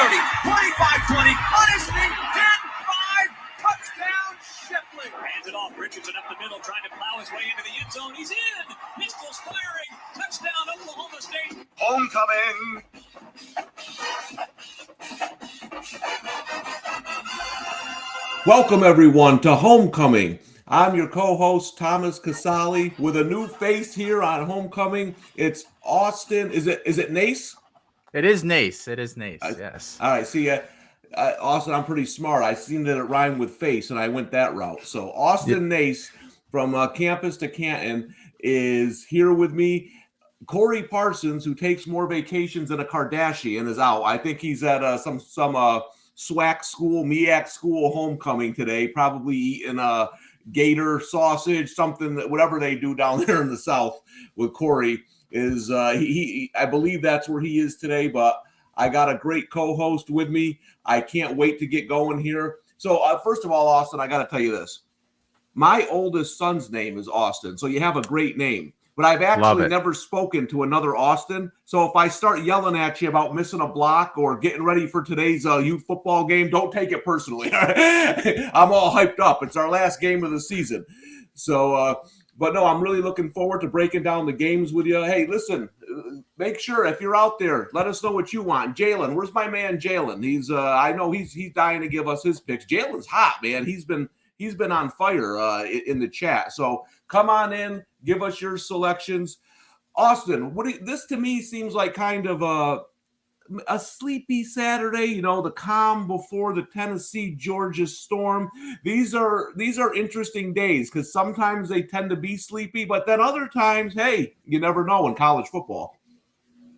30, 25-20, on his feet, 10-5, touchdown Shipley. Hands it off, Richardson up the middle, trying to plow his way into the end zone. He's in, pistols firing, touchdown Oklahoma State. Homecoming. Welcome, everyone, to Homecoming. I'm your co-host, Thomas Casali, with a new face here on Homecoming. It's Austin. Is it Nace? It is Nace. Yes. All right. See, Austin, I'm pretty smart. I seen that it rhymed with face, and I went that route. So Austin Nace from Campus to Canton is here with me. Corey Parsons, who takes more vacations than a Kardashian, is out. I think he's at some SWAC school, MEAC school homecoming today, probably eating gator sausage, something, whatever they do down there in the South with Corey. Is I believe that's where he is today, but I got a great co-host with me. I can't wait to get going here. So first of all, Austin, I got to tell you this. My oldest son's name is Austin, so you have a great name. But I've actually never spoken to another Austin. So if I start yelling at you about missing a block or getting ready for today's youth football game, don't take it personally. I'm all hyped up. It's our last game of the season. So, but no, I'm really looking forward to breaking down the games with you. Hey, listen, make sure if you're out there, let us know what you want. Jalen, where's my man Jalen? I know he's dying to give us his picks. Jalen's hot, man. He's been on fire in the chat. So come on in, give us your selections. Austin, this to me seems like kind of a sleepy Saturday, you know, the calm before the Tennessee-Georgia storm. These are interesting days because sometimes they tend to be sleepy, but then other times, hey, you never know in college football.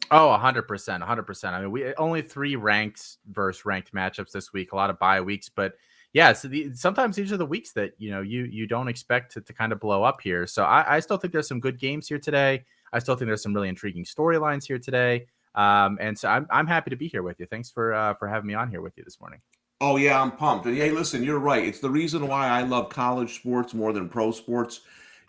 Oh, 100%. I mean, we only 3 ranked versus ranked matchups this week, a lot of bye weeks, but yeah, so sometimes these are the weeks that, you know, you don't expect to kind of blow up here. So I still think there's some good games here today. I still think there's some really intriguing storylines here today. And so I'm happy to be here with you. Thanks for having me on here with you this morning. Oh, yeah, I'm pumped. And hey, listen, you're right. It's the reason why I love college sports more than pro sports.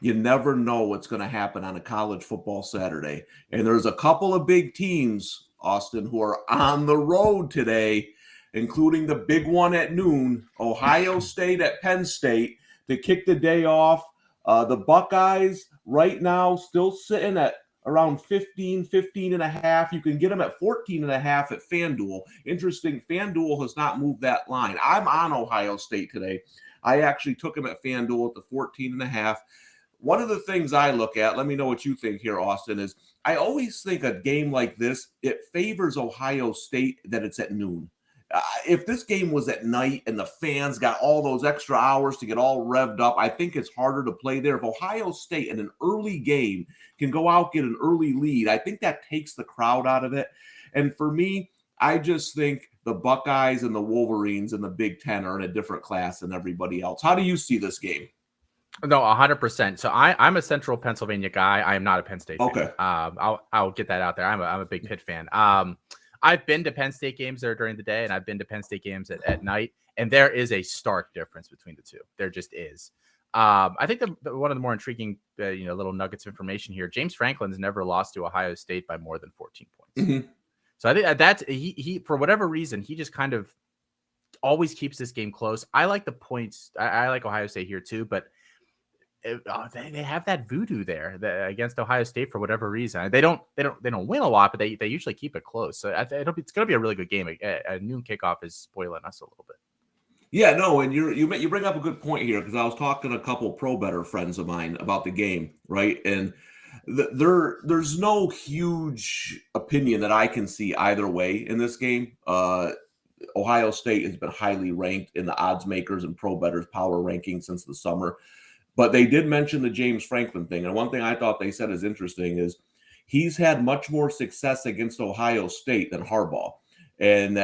You never know what's going to happen on a college football Saturday. And there's a couple of big teams, Austin, who are on the road today, including the big one at noon, Ohio State at Penn State, to kick the day off. The Buckeyes right now still sitting at around 15 and a half. You can get them at 14 and a half at FanDuel. Interesting, FanDuel has not moved that line. I'm on Ohio State today. I actually took them at FanDuel at the 14 and a half. One of the things I look at, let me know what you think here, Austin, is I always think a game like this, it favors Ohio State that it's at noon. If this game was at night and the fans got all those extra hours to get all revved up, I think it's harder to play there. If Ohio State in an early game can go out, get an early lead, I think that takes the crowd out of it. And for me, I just think the Buckeyes and the Wolverines in the Big Ten are in a different class than everybody else. How do you see this game? No, 100%. So I'm a Central Pennsylvania guy. I am not a Penn State fan. Okay. I'll get that out there. I'm a big Pitt fan. I've been to Penn State games there during the day, and I've been to Penn State games at night, and there is a stark difference between the two. There just is. I think one of the more intriguing, little nuggets of information here. James Franklin's never lost to Ohio State by more than 14 points. Mm-hmm. So I think that's he for whatever reason he just kind of always keeps this game close. I like the points. I like Ohio State here too, but they have that voodoo there against Ohio State for whatever reason. They don't win a lot, but they usually keep it close. So it's going to be a really good game. A noon kickoff is spoiling us a little bit. Yeah, no, and you bring up a good point here because I was talking to a couple pro bettor friends of mine about the game, right? And there's no huge opinion that I can see either way in this game. Ohio State has been highly ranked in the odds makers and pro bettors power rankings since the summer. But they did mention the James Franklin thing. And one thing I thought they said is interesting is he's had much more success against Ohio State than Harbaugh. And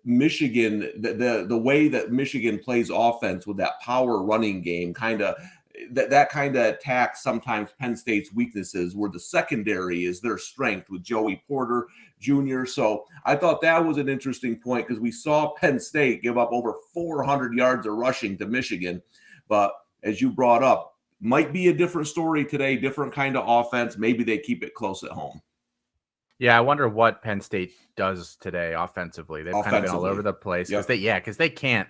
Michigan, the way that Michigan plays offense with that power running game, that kind of attacks sometimes Penn State's weaknesses, where the secondary is their strength with Joey Porter Jr. So I thought that was an interesting point because we saw Penn State give up over 400 yards of rushing to Michigan. But as you brought up, might be a different story today, different kind of offense. Maybe they keep it close at home. Yeah, I wonder what Penn State does today offensively. They've kind of been all over the place because they can't.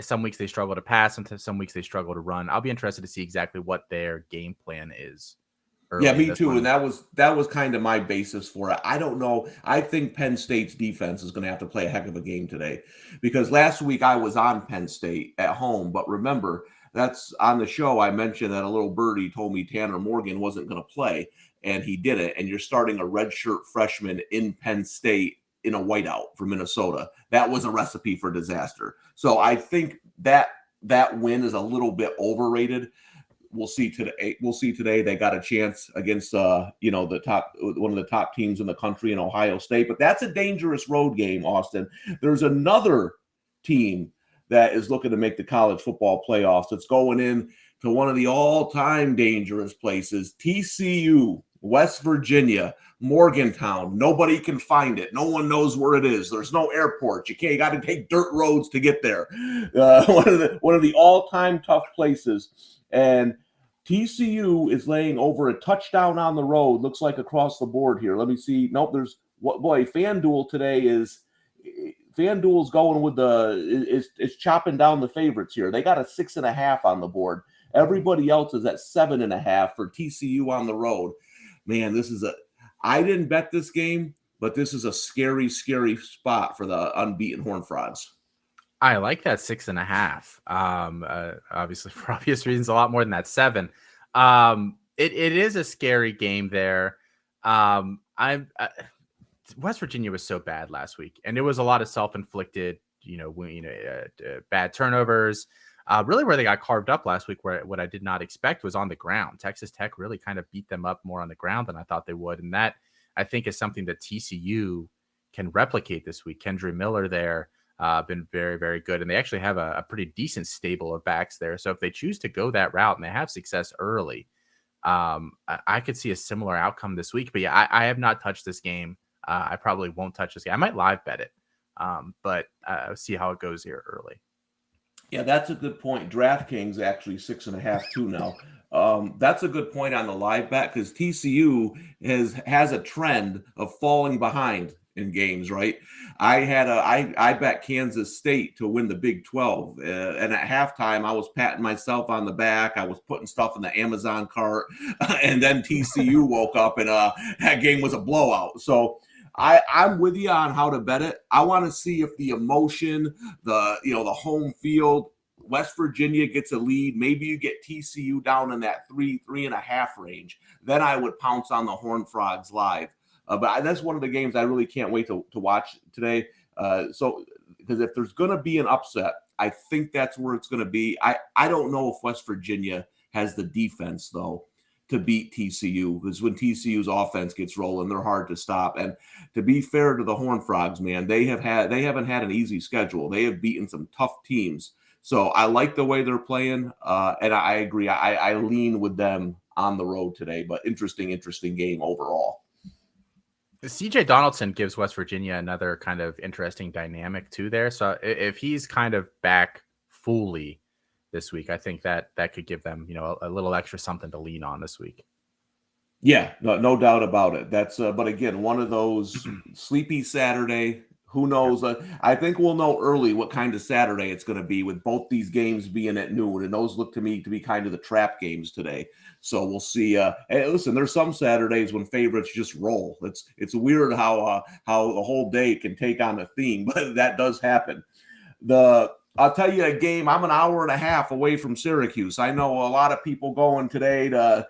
Some weeks they struggle to pass, and some weeks they struggle to run. I'll be interested to see exactly what their game plan is. Yeah, me too. And that was kind of my basis for it. I don't know. I think Penn State's defense is going to have to play a heck of a game today, because last week I was on Penn State at home. But remember, that's on the show. I mentioned that a little birdie told me Tanner Morgan wasn't going to play, and he didn't. And you're starting a redshirt freshman in Penn State in a whiteout for Minnesota. That was a recipe for disaster. So I think that win is a little bit overrated. We'll see today. They got a chance against one of the top teams in the country in Ohio State, but that's a dangerous road game, Austin. There's another team that is looking to make the college football playoffs. It's going in to one of the all-time dangerous places, TCU, West Virginia, Morgantown. Nobody can find it. No one knows where it is. There's no airport. You got to take dirt roads to get there. One of the all-time tough places. And TCU is laying over a touchdown on the road. Looks like across the board here. Let me see. Nope. FanDuel today FanDuel's going with is chopping down the favorites here. They got a 6.5 on the board. Everybody else is at 7.5 for TCU on the road. Man, I didn't bet this game, but this is a scary, scary spot for the unbeaten Horned Frogs. I like that 6.5. Obviously, for obvious reasons, a lot more than that 7. It is a scary game there. West Virginia was so bad last week, and it was a lot of self-inflicted, bad turnovers. Really, where they got carved up last week, where what I did not expect was on the ground. Texas Tech really kind of beat them up more on the ground than I thought they would, and that I think is something that TCU can replicate this week. Kendre Miller there. Been very, very good. And they actually have a pretty decent stable of backs there. So if they choose to go that route and they have success early, I could see a similar outcome this week. But yeah, I have not touched this game. I probably won't touch this game. I might live bet it, but see how it goes here early. Yeah, that's a good point. DraftKings actually 6.5 too now. That's a good point on the live bet, because TCU has a trend of falling behind in games, right? I bet Kansas State to win the Big 12, and at halftime I was patting myself on the back. I was putting stuff in the Amazon cart, and then TCU woke up and that game was a blowout. So I'm with you on how to bet it. I want to see if the emotion, the home field, West Virginia gets a lead. Maybe you get TCU down in that 3.5 range. Then I would pounce on the Horned Frogs live. But that's one of the games I really can't wait to watch today. So because if there's going to be an upset, I think that's where it's going to be. I don't know if West Virginia has the defense, though, to beat TCU, because when TCU's offense gets rolling, they're hard to stop. And to be fair to the Horned Frogs, man, they haven't had an easy schedule. They have beaten some tough teams. So I like the way they're playing, and I agree. I lean with them on the road today, but interesting game overall. CJ Donaldson gives West Virginia another kind of interesting dynamic too there. So if he's kind of back fully this week, I think that could give them, a little extra something to lean on this week. Yeah, no doubt about it. That's but again, one of those sleepy Saturday. Who knows? I think we'll know early what kind of Saturday it's going to be, with both these games being at noon, and those look to me to be kind of the trap games today. So we'll see. Hey, listen, there's some Saturdays when favorites just roll. It's weird how the whole day can take on a theme, but that does happen. I'll tell you a game. I'm an hour and a half away from Syracuse. I know a lot of people going today to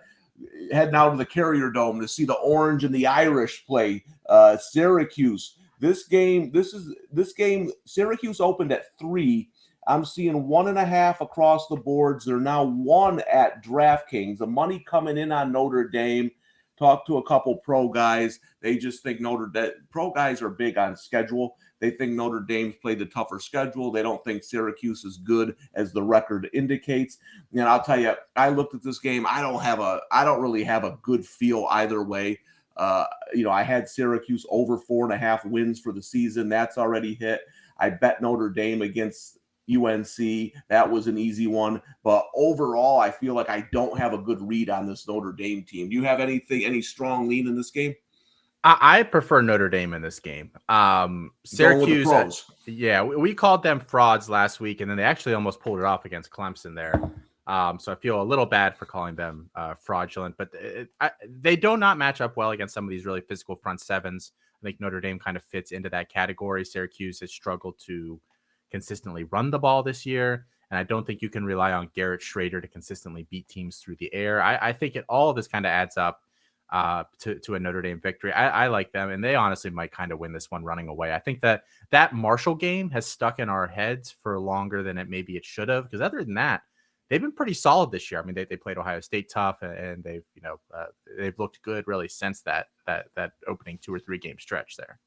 heading out to the Carrier Dome to see the Orange and the Irish play. Syracuse. This game, Syracuse opened at 3. I'm seeing 1.5 across the boards. They're now 1 at DraftKings. The money coming in on Notre Dame. Talked to a couple pro guys. They just think pro guys are big on schedule. They think Notre Dame's played the tougher schedule. They don't think Syracuse is good as the record indicates. And I'll tell you, I looked at this game. I don't really have a good feel either way. I had Syracuse over 4.5 wins for the season. That's already hit. I bet Notre Dame against UNC. That was an easy one. But overall, I feel like I don't have a good read on this Notre Dame team. Do you have any strong lean in this game? I prefer Notre Dame in this game. Syracuse, Going with the pros. Yeah, we called them frauds last week, and then they actually almost pulled it off against Clemson there. So I feel a little bad for calling them fraudulent, but they do not match up well against some of these really physical front sevens. I think Notre Dame kind of fits into that category. Syracuse has struggled to consistently run the ball this year, and I don't think you can rely on Garrett Schrader to consistently beat teams through the air. I think all of this kind of adds up to a Notre Dame victory. I like them, and they honestly might kind of win this one running away. I think that Marshall game has stuck in our heads for longer than it should have, because other than that, they've been pretty solid this year. I mean, they played Ohio State tough, and they've looked good really since that opening 2 or 3 game stretch there.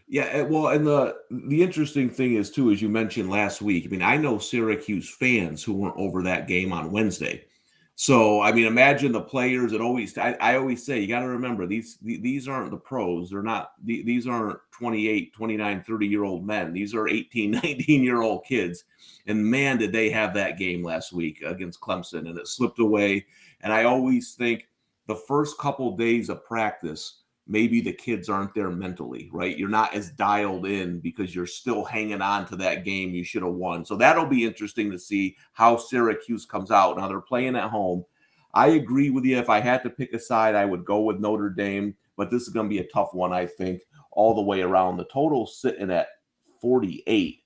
Yeah, well, and the interesting thing is too, as you mentioned last week. I mean, I know Syracuse fans who weren't over that game on Wednesday. So, I mean, imagine the players that I always say, you got to remember, these aren't the pros. They're not, these aren't 28, 29, 30-year-old men. These are 18, 19-year-old kids. And man, did they have that game last week against Clemson, and it slipped away. And I always think the first couple days of practice, maybe the kids aren't there mentally, right? You're not as dialed in because you're still hanging on to that game you should have won. So that'll be interesting to see how Syracuse comes out. Now they're playing at home. I agree with you. If I had to pick a side, I would go with Notre Dame, but this is going to be a tough one, I think, all the way around. The total sitting at 48.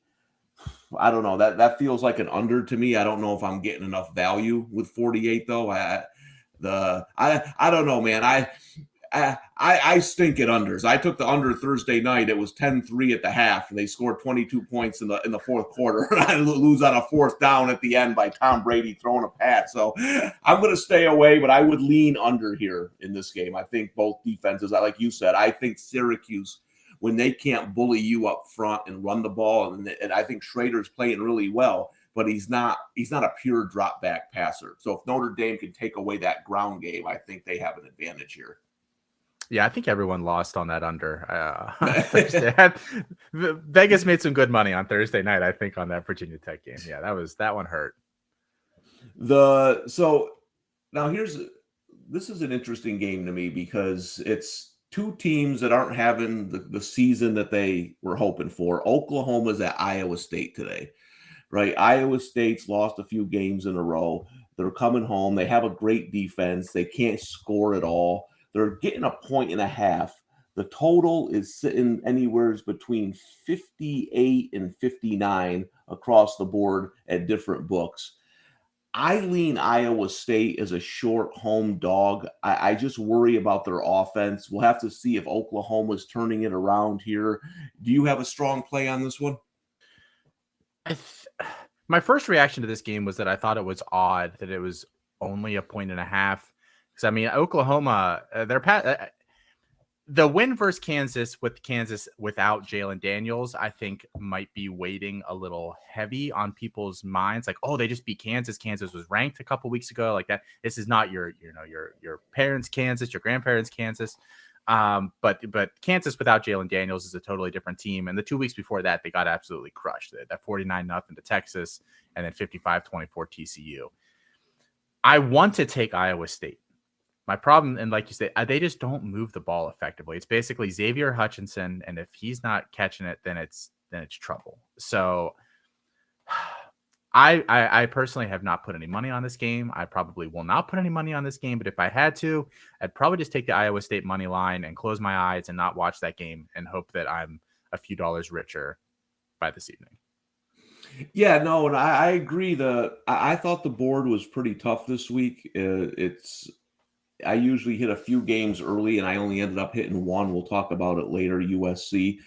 I don't know. That feels like an under to me. I don't know if I'm getting enough value with 48 though. I don't know, man. I stink at unders. I took the under Thursday night. It was 10-3 at the half, and they scored 22 points in the fourth quarter. I lose on a fourth down at the end by Tom Brady throwing a pass. So I'm going to stay away, but I would lean under here in this game. I think both defenses, like you said, I think Syracuse, when they can't bully you up front and run the ball, and I think Schrader's playing really well, but he's not a pure drop back passer. So if Notre Dame can take away that ground game, I think they have an advantage here. Yeah, I think everyone lost on that under. Vegas made some good money on Thursday night, I think, on that Virginia Tech game. Yeah, that one hurt. So now this is an interesting game to me because it's two teams that aren't having the season that they were hoping for. Oklahoma's at Iowa State today, right? Iowa State's lost a few games in a row. They're coming home. They have a great defense. They can't score at all. They're getting 1.5 points. The total is sitting anywhere between 58 and 59 across the board at different books. I lean Iowa State as a short home dog. I just worry about their offense. We'll have to see if Oklahoma's turning it around here. Do you have a strong play on this one? My first reaction to this game was that I thought it was odd that it was only 1.5 points. Because, I mean, Oklahoma, the win versus Kansas without Jalen Daniels, I think might be weighting a little heavy on people's minds. Like, oh, they just beat Kansas. Kansas was ranked a couple weeks ago. Like that. This is not your parents' Kansas, your grandparents' Kansas. But Kansas without Jalen Daniels is a totally different team. And the 2 weeks before that, they got absolutely crushed. That 49-0 to Texas, and then 55-24 TCU. I want to take Iowa State. My problem, and like you say, they just don't move the ball effectively. It's basically Xavier Hutchinson, and if he's not catching it, then it's trouble. So I personally have not put any money on this game. I probably will not put any money on this game, but if I had to, I'd probably just take the Iowa State money line and close my eyes and not watch that game and hope that I'm a few dollars richer by this evening. Yeah, no, and I agree. I thought the board was pretty tough this week. I usually hit a few games early, and I only ended up hitting one. We'll talk about it later, USC.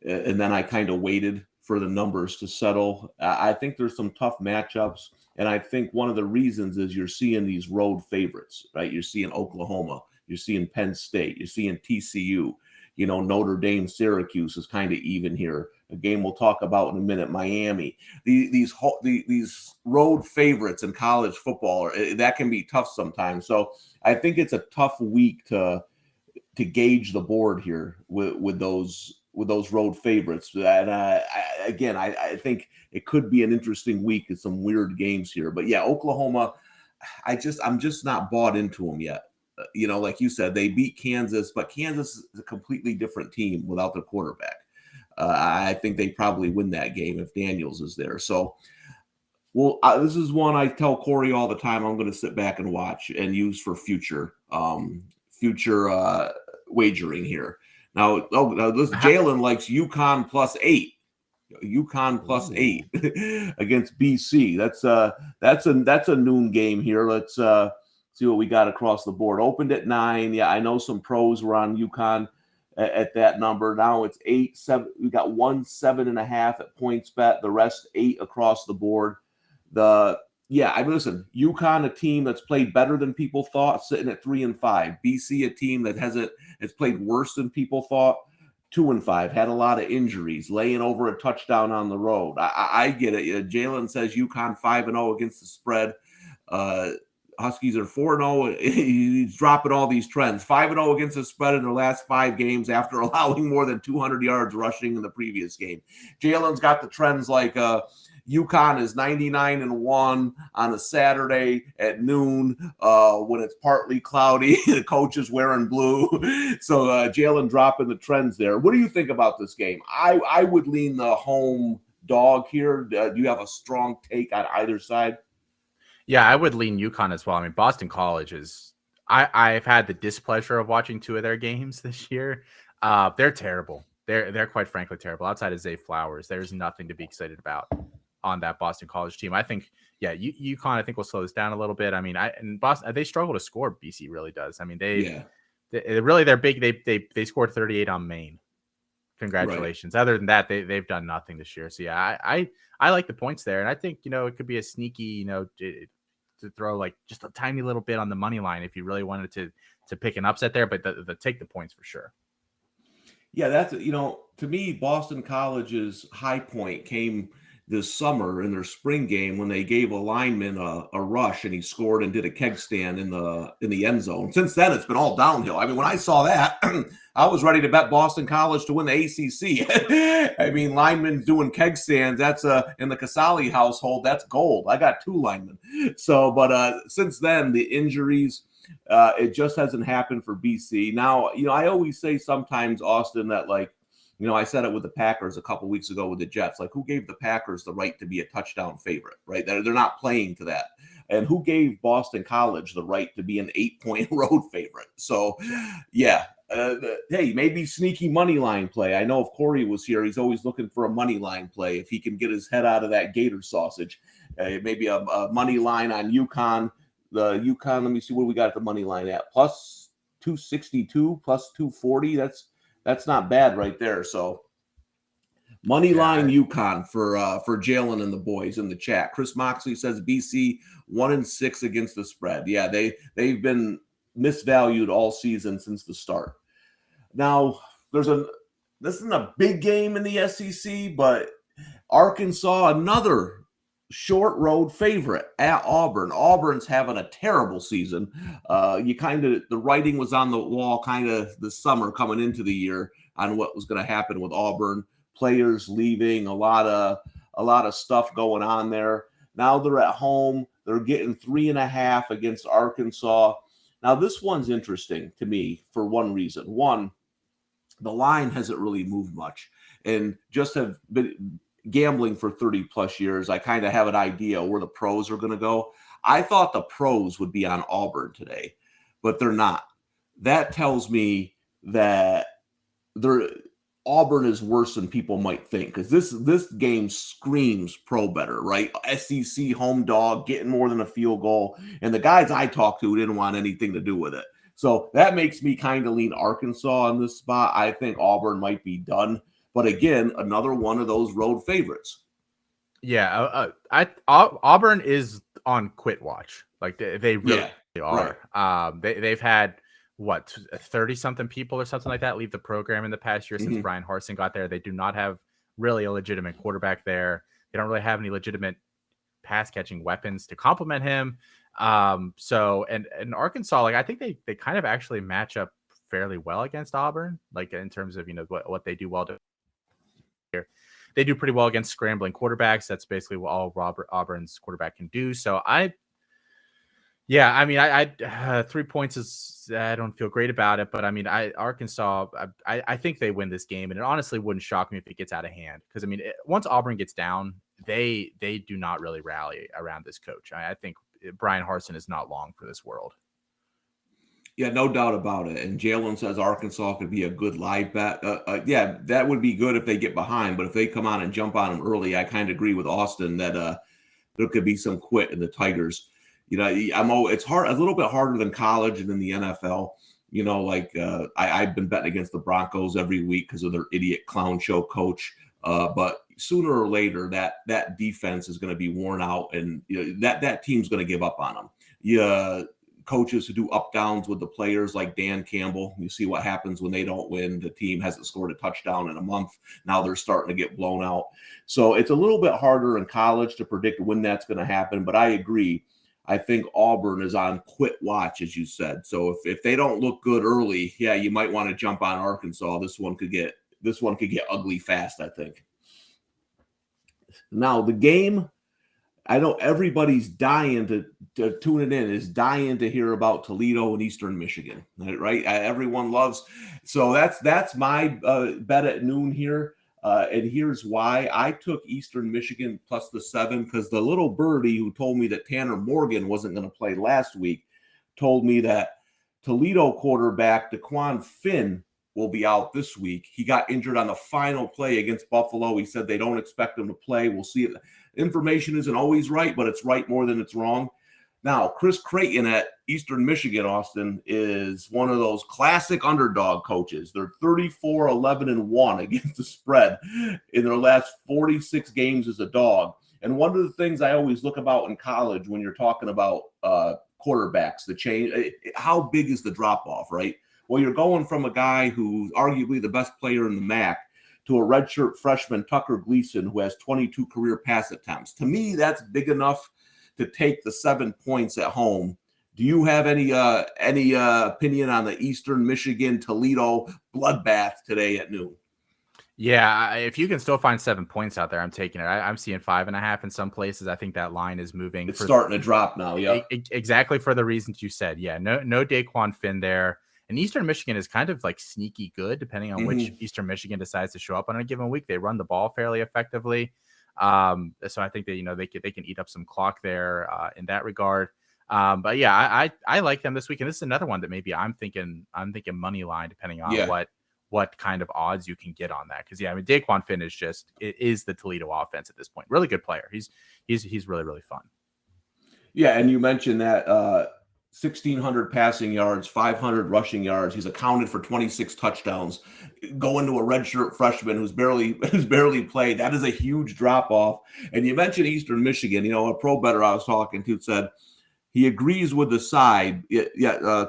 And then I kind of waited for the numbers to settle. I think there's some tough matchups, and I think one of the reasons is you're seeing these road favorites, right? You're seeing Oklahoma. You're seeing Penn State. You're seeing TCU. Notre Dame, Syracuse is kind of even here. A game we'll talk about in a minute, Miami. These road favorites in college football, that can be tough sometimes. So I think it's a tough week to gauge the board here with those road favorites. And I think it could be an interesting week and some weird games here. But yeah, Oklahoma, I'm just not bought into them yet. like you said, they beat Kansas, but Kansas is a completely different team without their quarterback. I think they probably win that game if Daniels is there. So, well, this is one I tell Corey all the time. I'm going to sit back and watch and use for future wagering here. Now, this Jalen likes UConn +8. UConn +8 against BC. That's a noon game here. Let's see what we got across the board. Opened at 9. Yeah, I know some pros were on UConn at that number. Now it's 8, 7. We got 7.5 at PointsBet. The rest 8 across the board. Listen, UConn, a team that's played better than people thought, sitting at 3-5. BC, a team that has played worse than people thought. 2-5, had a lot of injuries, laying over a touchdown on the road. I get it. Jalen says UConn 5-0 against the spread. Huskies are 4-0. He's dropping all these trends. 5-0 against the spread in their last 5 games after allowing more than 200 yards rushing in the previous game. Jalen's got the trends like UConn is 99-1 on a Saturday at noon when it's partly cloudy. The coach is wearing blue. So Jalen dropping the trends there. What do you think about this game? I would lean the home dog here. Do you have a strong take on either side? Yeah, I would lean UConn as well. I mean, Boston College is I've had the displeasure of watching 2 of their games this year. They're terrible. They're quite frankly terrible. Outside of Zay Flowers, there's nothing to be excited about on that Boston College team. I think, UConn I think will slow this down a little bit. I mean, Boston, they struggle to score. BC really does. I mean, they're big. They scored 38 on Maine. Congratulations. Right. Other than that, they've done nothing this year. So yeah, I like the points there, and I think it could be a sneaky to throw like just a tiny little bit on the money line if you really wanted to pick an upset there, but the take the points for sure. Yeah, that's to me, Boston College's high point came this summer in their spring game when they gave a lineman a rush and he scored and did a keg stand in the end zone. Since then, it's been all downhill. I mean, when I saw that, I was ready to bet Boston College to win the ACC. I mean, linemen doing keg stands, that's in the Casali household, that's gold. I got 2 linemen. So, but since then, the injuries, it just hasn't happened for BC. Now, I always say sometimes, Austin, that I said it with the Packers a couple weeks ago with the Jets. Like, who gave the Packers the right to be a touchdown favorite, right? They're not playing to that. And who gave Boston College the right to be an 8-point road favorite? So, yeah. Hey, maybe sneaky money line play. I know if Corey was here, he's always looking for a money line play. If he can get his head out of that gator sausage, maybe a money line on UConn. The UConn, let me see what we got at the money line at. Plus 262, plus 240. That's not bad right there. So money line UConn for Jalen and the boys in the chat. Chris Moxley says BC 1-6 against the spread. Yeah, they've been misvalued all season since the start. Now this isn't a big game in the SEC, but Arkansas, another short road favorite at Auburn. Auburn's having a terrible season. The writing was on the wall kind of this summer coming into the year on what was going to happen with Auburn. Players leaving, a lot of stuff going on there. Now they're at home. They're getting 3.5 against Arkansas. Now this one's interesting to me for one reason. One, the line hasn't really moved much, and just have been gambling for 30 plus years. I kind of have an idea where the pros are going to go. I thought the pros would be on Auburn today, but they're not. That tells me that Auburn is worse than people might think, because this game screams pro better, right? SEC home dog, getting more than a field goal, and the guys I talked to didn't want anything to do with it. So that makes me kind of lean Arkansas on this spot. I think Auburn might be done. But again, another one of those road favorites. Yeah, Auburn is on quit watch. Like they really are. Right. They've had 30-something people or something like that leave the program in the past year since Brian Harsin got there. They do not have really a legitimate quarterback there. They don't really have any legitimate pass catching weapons to complement him. So Arkansas, I think they kind of actually match up fairly well against Auburn, in terms of what they do well to. They do pretty well against scrambling quarterbacks. That's basically what all Auburn's quarterback can do. So Yeah, I mean, I 3 points is I don't feel great about it, but I mean, Arkansas, I think they win this game, and it honestly wouldn't shock me if it gets out of hand because I mean, once Auburn gets down, they do not really rally around this coach. I think Brian Harsin is not long for this world. Yeah, no doubt about it. And Jalen says Arkansas could be a good live bet. Yeah, that would be good if they get behind, but if they come on and jump on them early, I kind of agree with Austin that there could be some quit in the Tigers. It's hard, a little bit harder than college and in the NFL. I've been betting against the Broncos every week because of their idiot clown show coach. But sooner or later, that defense is going to be worn out, and that team's going to give up on them. Yeah, coaches who do up downs with the players like Dan Campbell. You see what happens when they don't win. The team hasn't scored a touchdown in a month. Now they're starting to get blown out. So it's a little bit harder in college to predict when that's going to happen. But I agree. I think Auburn is on quit watch, as you said. So if they don't look good early, yeah, you might want to jump on Arkansas. This one could get ugly fast, I think. Now the game, I know everybody's dying to tune it in, is dying to hear about Toledo and Eastern Michigan, right? Everyone loves. So that's my bet at noon here. And here's why. I took Eastern Michigan plus the 7 because the little birdie who told me that Tanner Morgan wasn't going to play last week told me that Toledo quarterback DeQuan Finn will be out this week. He got injured on the final play against Buffalo. He said they don't expect him to play. We'll see. Information isn't always right, but it's right more than it's wrong. Now, Chris Creighton at Eastern Michigan, Austin, is one of those classic underdog coaches. They're 34-11-1 against the spread in their last 46 games as a dog. And one of the things I always look about in college when you're talking about quarterbacks, the change, how big is the drop-off, right? Well, you're going from a guy who's arguably the best player in the MAC to a redshirt freshman, Tucker Gleason, who has 22 career pass attempts. To me, that's big enough to take the 7 points at home. Do you have any opinion on the Eastern Michigan Toledo bloodbath today at noon? Yeah, if you can still find 7 points out there, I'm taking it. I'm seeing 5.5 in some places. I think that line is moving. It's starting to drop now. Yeah, exactly for the reasons you said. Yeah, no Daquan Finn there. And Eastern Michigan is kind of like sneaky good, depending on which Eastern Michigan decides to show up on a given week. They run the ball fairly effectively, so I think that they can eat up some clock there in that regard. But yeah, I like them this week, and this is another one that maybe I'm thinking money line, depending on what kind of odds you can get on that. Because yeah, I mean Daquan Finn is the Toledo offense at this point. Really good player. He's really, really fun. Yeah, and you mentioned that 1,600 passing yards, 500 rushing yards. He's accounted for 26 touchdowns. Going to a redshirt freshman who's barely played, that is a huge drop off. And you mentioned Eastern Michigan. A pro bettor I was talking to said he agrees with the side.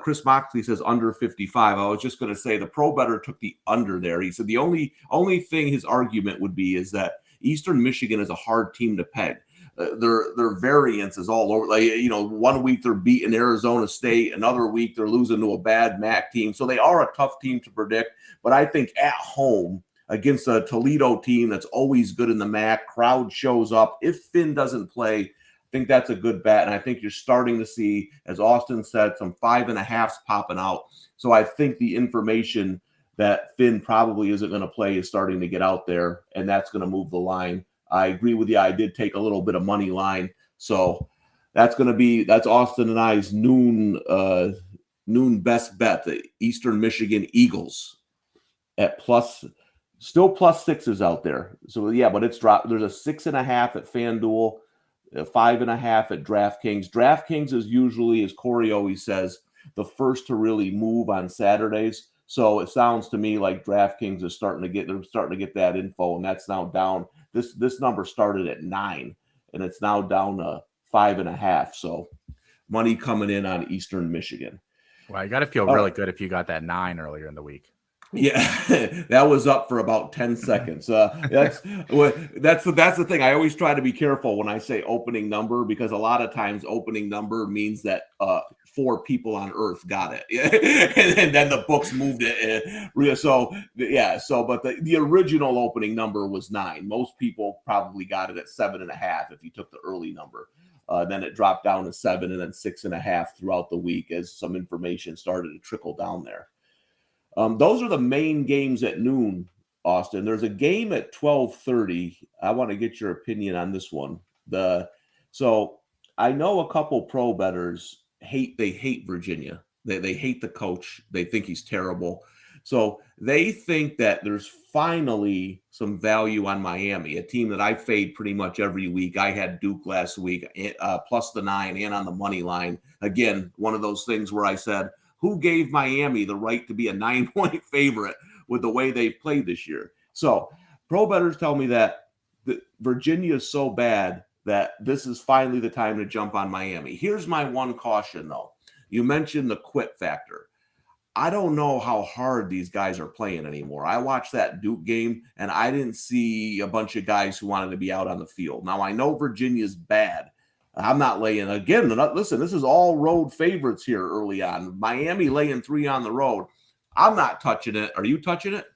Chris Moxley says under 55. I was just going to say the pro bettor took the under there. He said the only thing his argument would be is that Eastern Michigan is a hard team to peg. Their variance is all over. 1 week they're beating Arizona State, another week they're losing to a bad MAC team. So they are a tough team to predict. But I think at home against a Toledo team that's always good in the MAC, crowd shows up. If Finn doesn't play, I think that's a good bet. And I think you're starting to see, as Austin said, some 5.5s popping out. So I think the information that Finn probably isn't going to play is starting to get out there, and that's going to move the line. I agree with you. I did take a little bit of money line. So that's Austin and I's noon best bet, the Eastern Michigan Eagles at still plus 6s out there. So yeah, but it's dropped. There's a 6.5 at FanDuel, 5.5 at DraftKings. DraftKings is usually, as Corey always says, the first to really move on Saturdays. So it sounds to me like DraftKings is starting to get that info, and that's now down. This number started at 9, and it's now down to 5.5. So money coming in on Eastern Michigan. Well, you got to feel really good if you got that 9 earlier in the week. Yeah, that was up for about 10 seconds. That's the thing. I always try to be careful when I say opening number, because a lot of times opening number means that 4 people on earth got it. and then the books moved it. But the original opening number was 9. Most people probably got it at 7.5 if you took the early number. Then it dropped down to 7 and then 6.5 throughout the week as some information started to trickle down there. Those are the main games at noon, Austin. There's a game at 12:30. I want to get your opinion on this one. So I know a couple pro bettors hate Virginia. They hate the coach. They think he's terrible. So they think that there's finally some value on Miami, a team that I fade pretty much every week. I had Duke last week, plus the 9 and on the money line. Again, one of those things where I said, who gave Miami the right to be a 9-point favorite with the way they've played this year? So pro bettors tell me that Virginia is so bad that this is finally the time to jump on Miami. Here's my one caution, though. You mentioned the quit factor. I don't know how hard these guys are playing anymore. I watched that Duke game, and I didn't see a bunch of guys who wanted to be out on the field. Now, I know Virginia's bad. I'm not laying, again, listen, this is all road favorites here early on. Miami laying 3 on the road. I'm not touching it. Are you touching it?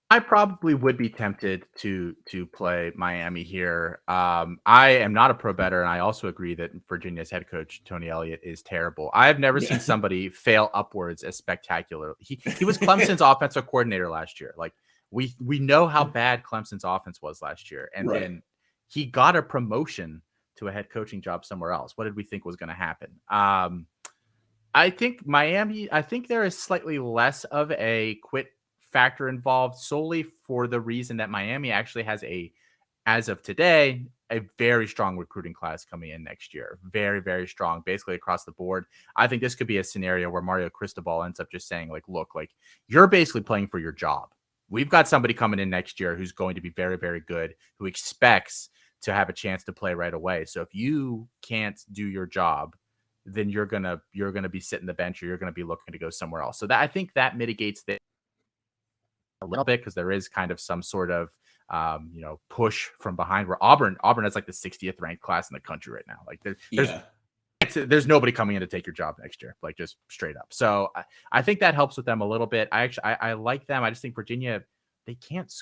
I probably would be tempted to play Miami here. I am not a pro bettor, and I also agree that Virginia's head coach Tony Elliott is terrible. I have never seen somebody fail upwards as spectacular. He was Clemson's offensive coordinator last year. Like we know how bad Clemson's offense was last year, and then he got a promotion to a head coaching job somewhere else. What did we think was going to happen? I think Miami. I think there is slightly less of a quit factor involved solely for the reason that Miami actually has as of today, a very strong recruiting class coming in next year. Very, very strong, basically across the board. I think this could be a scenario where Mario Cristobal ends up just saying, like, look, like you're basically playing for your job. We've got somebody coming in next year who's going to be very, very good, who expects to have a chance to play right away. So if you can't do your job, then you're gonna be sitting the bench, or you're gonna be looking to go somewhere else. So that I think that mitigates the a little bit, because there is kind of some sort of push from behind, where Auburn has like the 60th ranked class in the country right now. Like there's nobody coming in to take your job next year, like just straight up. So I think that helps with them a little bit. I like them. I just think Virginia, they can't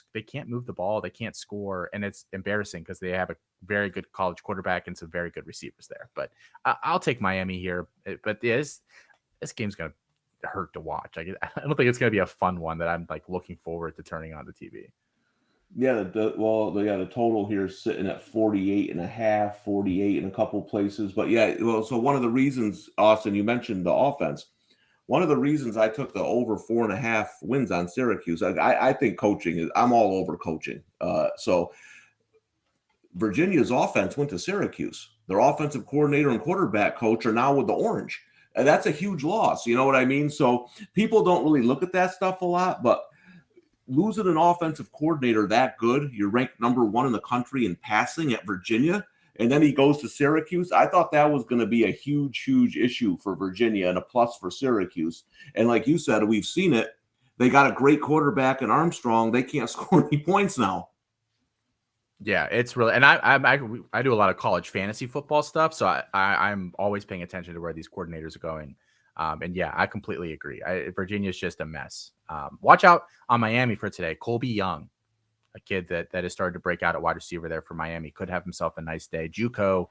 move the ball, they can't score, and it's embarrassing because they have a very good college quarterback and some very good receivers there. But I'll take Miami here. But this game's gonna hurt to watch. I don't think it's going to be a fun one that I'm like looking forward to turning on the TV. Yeah, the total here is sitting at 48.5, 48 in a couple places. But yeah, so one of the reasons, Austin, you mentioned the offense. One of the reasons I took the over 4.5 wins on Syracuse, I think I'm all over coaching. So Virginia's offense went to Syracuse. Their offensive coordinator and quarterback coach are now with the Orange. And that's a huge loss. You know what I mean? So people don't really look at that stuff a lot, but losing an offensive coordinator that good, you're ranked number 1 in the country in passing at Virginia, and then he goes to Syracuse. I thought that was going to be a huge, huge issue for Virginia and a plus for Syracuse. And like you said, we've seen it. They got a great quarterback in Armstrong. They can't score any points now. Yeah, it's really, and I do a lot of college fantasy football stuff, so I'm always paying attention to where these coordinators are going. And yeah, I completely agree. Virginia's just a mess. Watch out on Miami for today. Colby Young, a kid that has started to break out at wide receiver there for Miami, could have himself a nice day. JUCO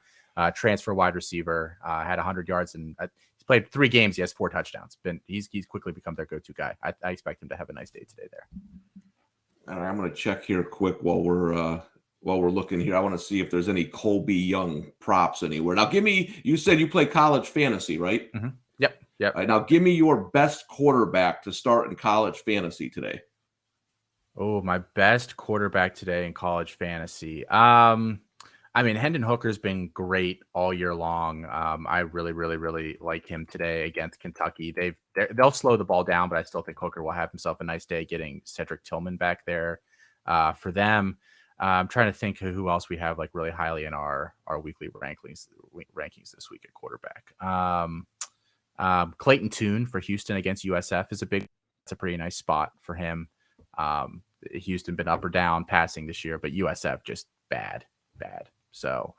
transfer wide receiver, had 100 yards and he's played 3 games. He has 4 touchdowns. He's quickly become their go-to guy. I expect him to have a nice day today there. All right, I'm going to check here quick while we're looking here. I want to see if there's any Colby Young props anywhere. Now, you said you play college fantasy, right? Mm-hmm. Yep. All right, now give me your best quarterback to start in college fantasy today. Oh, my best quarterback today in college fantasy. I mean, Hendon Hooker's been great all year long. I really, really, really like him today against Kentucky. They'll slow the ball down, but I still think Hooker will have himself a nice day getting Cedric Tillman back there for them. I'm trying to think who else we have like really highly in our weekly rankings this week at quarterback. Clayton Tune for Houston against USF it's a pretty nice spot for him. Houston been up or down passing this year, but USF just bad. So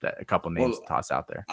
a couple names to toss out there.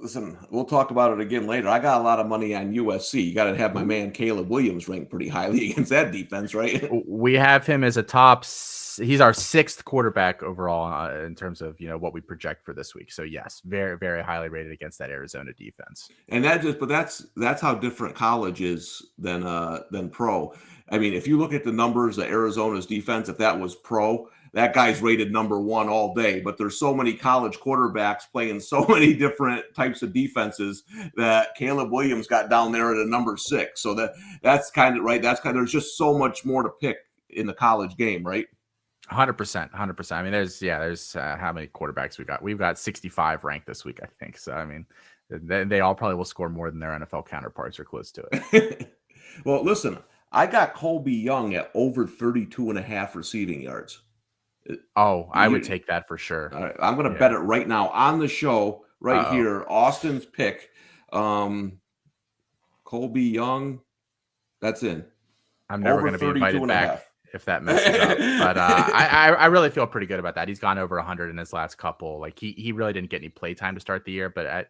Listen, we'll talk about it again later. I got a lot of money on USC. You got to have my man Caleb Williams ranked pretty highly against that defense, right? We have him as he's our 6th quarterback overall in terms of, what we project for this week. So yes, very, very highly rated against that Arizona defense. And that's how different college is than pro. I mean, if you look at the numbers of Arizona's defense, if that was pro, that guy's rated number 1 all day. But there's so many college quarterbacks playing so many different types of defenses that Caleb Williams got down there at a number 6. So that's kind of right. There's just so much more to pick in the college game, right? 100%. I mean, there's how many quarterbacks we got? We've got 65 ranked this week, I think. So I mean, they all probably will score more than their NFL counterparts or close to it. Well, listen, I got Colby Young at over 32.5 receiving yards. Oh, I would take that for sure. All right, I'm going to bet it right now on the show here. Austin's pick, Colby Young. That's in. I'm never going to be invited back if that messes up. But I really feel pretty good about that. He's gone over 100 in his last couple. Like he really didn't get any play time to start the year, but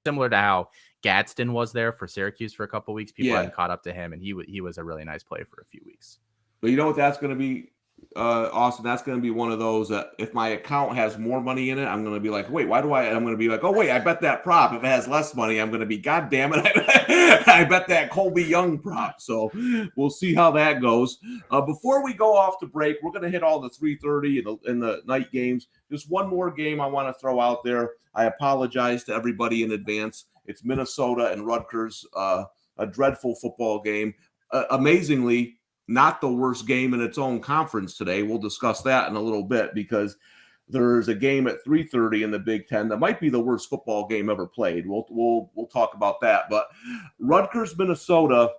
similar to how Gadsden was there for Syracuse for a couple weeks, people hadn't caught up to him, and he was a really nice play for a few weeks. But you know what that's going to be? Austin, that's going to be one of those that if my account has more money in it, I'm going to be like, wait, why do I'm going to be like, oh, wait, I bet that prop. If it has less money, I'm going to be, God damn it, I bet that Colby Young prop. So we'll see how that goes. Before we go off to break, we're going to hit all the 3:30 in the night games. Just one more game I want to throw out there. I apologize to everybody in advance. It's Minnesota and Rutgers, a dreadful football game. Amazingly, not the worst game in its own conference today. We'll discuss that in a little bit because there's a game at 3:30 in the Big Ten that might be the worst football game ever played. We'll talk about that. But Rutgers, Minnesota,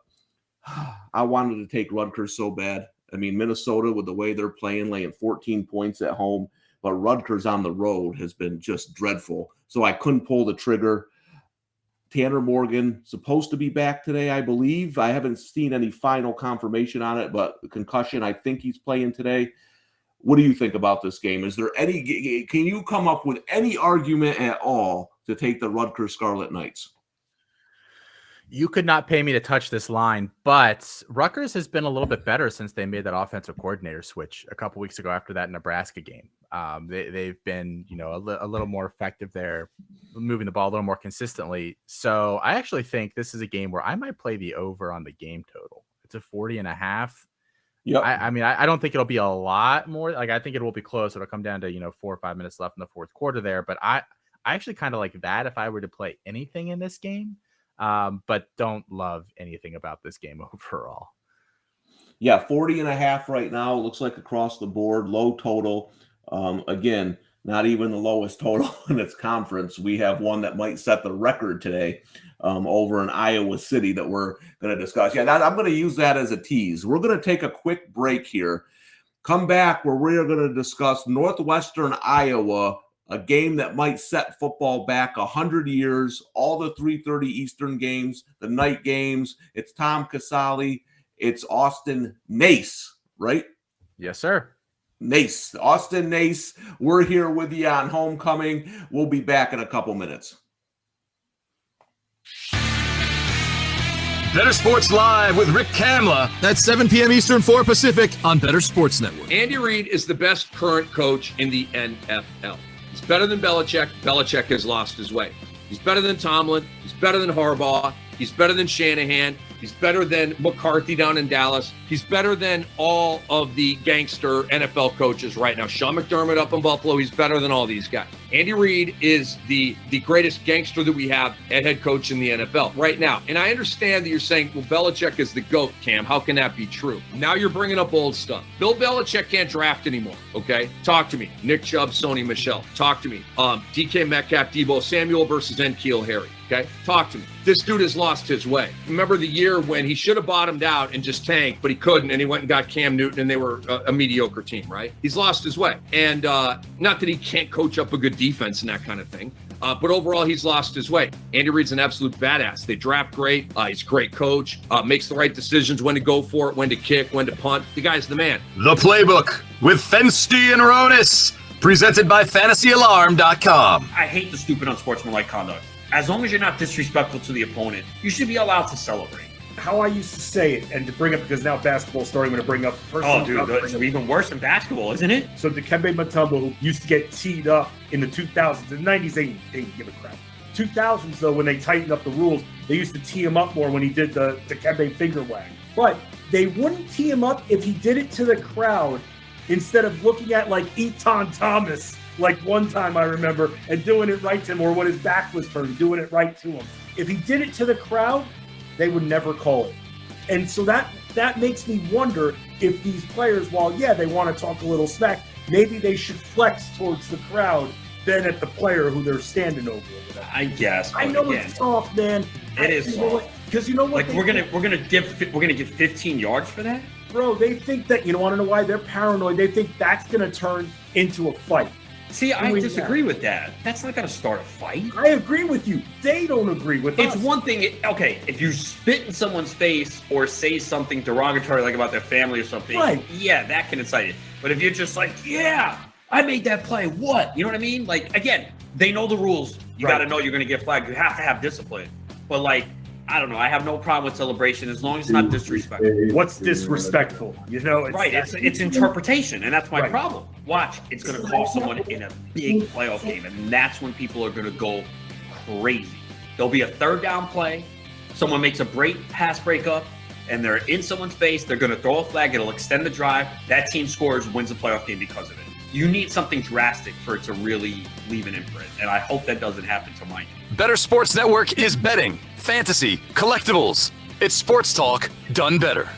I wanted to take Rutgers so bad. I mean, Minnesota with the way they're playing, laying 14 points at home, but Rutgers on the road has been just dreadful. So I couldn't pull the trigger. Tanner Morgan supposed to be back today, I believe. I haven't seen any final confirmation on it, but concussion, I think he's playing today. What do you think about this game? Is there can you come up with any argument at all to take the Rutgers Scarlet Knights? You could not pay me to touch this line, but Rutgers has been a little bit better since they made that offensive coordinator switch a couple weeks ago after that Nebraska game. They've been, a little more effective there, moving the ball a little more consistently. So I actually think this is a game where I might play the over on the game total. It's a 40.5. Yeah. I mean, I don't think it'll be a lot more. Like, I think it will be close. It'll come down to, 4 or 5 minutes left in the fourth quarter there. But I actually kind of like that if I were to play anything in this game. But don't love anything about this game overall. Yeah, 40.5 right now. It looks like across the board, low total. Again, not even the lowest total in its conference. We have one that might set the record today over in Iowa City that we're going to discuss. Yeah, I'm going to use that as a tease. We're going to take a quick break here. Come back where we're going to discuss Northwestern Iowa, a game that might set football back 100 years, all the 3:30 Eastern games, the night games. It's Tom Casale. It's Austin Nace, right? Yes, sir. Nace, Austin Nace. We're here with you on Homecoming. We'll be back in a couple minutes. Better Sports Live with Rick Kamla. That's 7 p.m. Eastern, 4 Pacific on Better Sports Network. Andy Reid is the best current coach in the NFL. He's better than Belichick. Belichick has lost his way. He's better than Tomlin. He's better than Harbaugh. He's better than Shanahan. He's better than McCarthy down in Dallas. He's better than all of the gangster NFL coaches right now. Sean McDermott up in Buffalo, he's better than all these guys. Andy Reid is the greatest gangster that we have at head coach in the NFL right now. And I understand that you're saying, well, Belichick is the GOAT, Cam. How can that be true? Now you're bringing up old stuff. Bill Belichick can't draft anymore, okay? Talk to me. Nick Chubb, Sony Michel. Talk to me. DK Metcalf, Debo Samuel versus N'Keal Harry. Okay, talk to me. This dude has lost his way. Remember the year when he should have bottomed out and just tanked, but he couldn't, and he went and got Cam Newton, and they were a mediocre team, right? He's lost his way. And not that he can't coach up a good defense and that kind of thing, but overall, he's lost his way. Andy Reid's an absolute badass. They draft great. He's a great coach, makes the right decisions, when to go for it, when to kick, when to punt. The guy's the man. The Playbook with Fensty and Ronis. Presented by FantasyAlarm.com. I hate the stupid unsportsmanlike conduct. As long as you're not disrespectful to the opponent, you should be allowed to celebrate. How I used to say it, and to bring up, because now basketball's starting, I'm going to bring up Oh, dude, it's even worse than basketball, isn't it? So Dikembe Mutombo, who used to get teed up in the 2000s, in the 90s, they didn't give a crap. 2000s, though, when they tightened up the rules, they used to tee him up more when he did the Dikembe finger wag. But they wouldn't tee him up if he did it to the crowd instead of looking at, like, Eton Thomas, like one time I remember, and doing it right to him, or when his back was turned, doing it right to him. If he did it to the crowd, they would never call it. And so that makes me wonder if these players, while, yeah, they want to talk a little smack, maybe they should flex towards the crowd than at the player who they're standing over. I guess. I know again, it's soft, man. It is soft. Because you know what? Like we're gonna give 15 yards for that, bro. They think that, you want to know why they're paranoid? They think that's gonna turn into a fight. See, I disagree with that. That's not going to start a fight. I agree with you. They don't agree with us. It's one thing, okay, if you spit in someone's face or say something derogatory, like about their family or something, right. Yeah, that can incite it. But if you're just like, yeah, I made that play, what? You know what I mean? Like, again, they know the rules. You got to know you're going to get flagged. You have to have discipline. But, like, I don't know. I have no problem with celebration as long as it's not disrespectful. What's disrespectful? You know, it's interpretation, and that's my problem. Watch, it's going to cost someone in a big playoff game, and that's when people are going to go crazy. There'll be a third down play. Someone makes a pass breakup, and they're in someone's face. They're going to throw a flag. It'll extend the drive. That team scores, wins the playoff game because of it. You need something drastic for it to really leave an imprint, and I hope that doesn't happen to mine. Better Sports Network is betting, fantasy, collectibles. It's sports talk done better.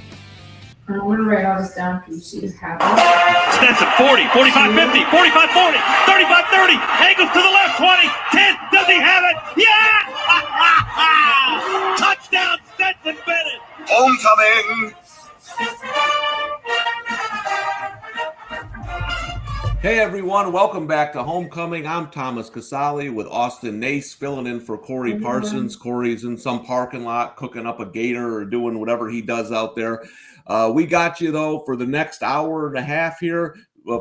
I'm going to write all this down for you so you have it. Stenson, 40, 45, 50, 45, 40, 35, 30, angles to the left, 20, 10, does he have it? Yeah! Touchdown, Stenson Bennett! Homecoming! Hey everyone, welcome back to Homecoming. I'm Thomas Casale with Austin Nace filling in for Corey Parsons. Corey's in some parking lot cooking up a gator or doing whatever he does out there. We got you though for the next hour and a half here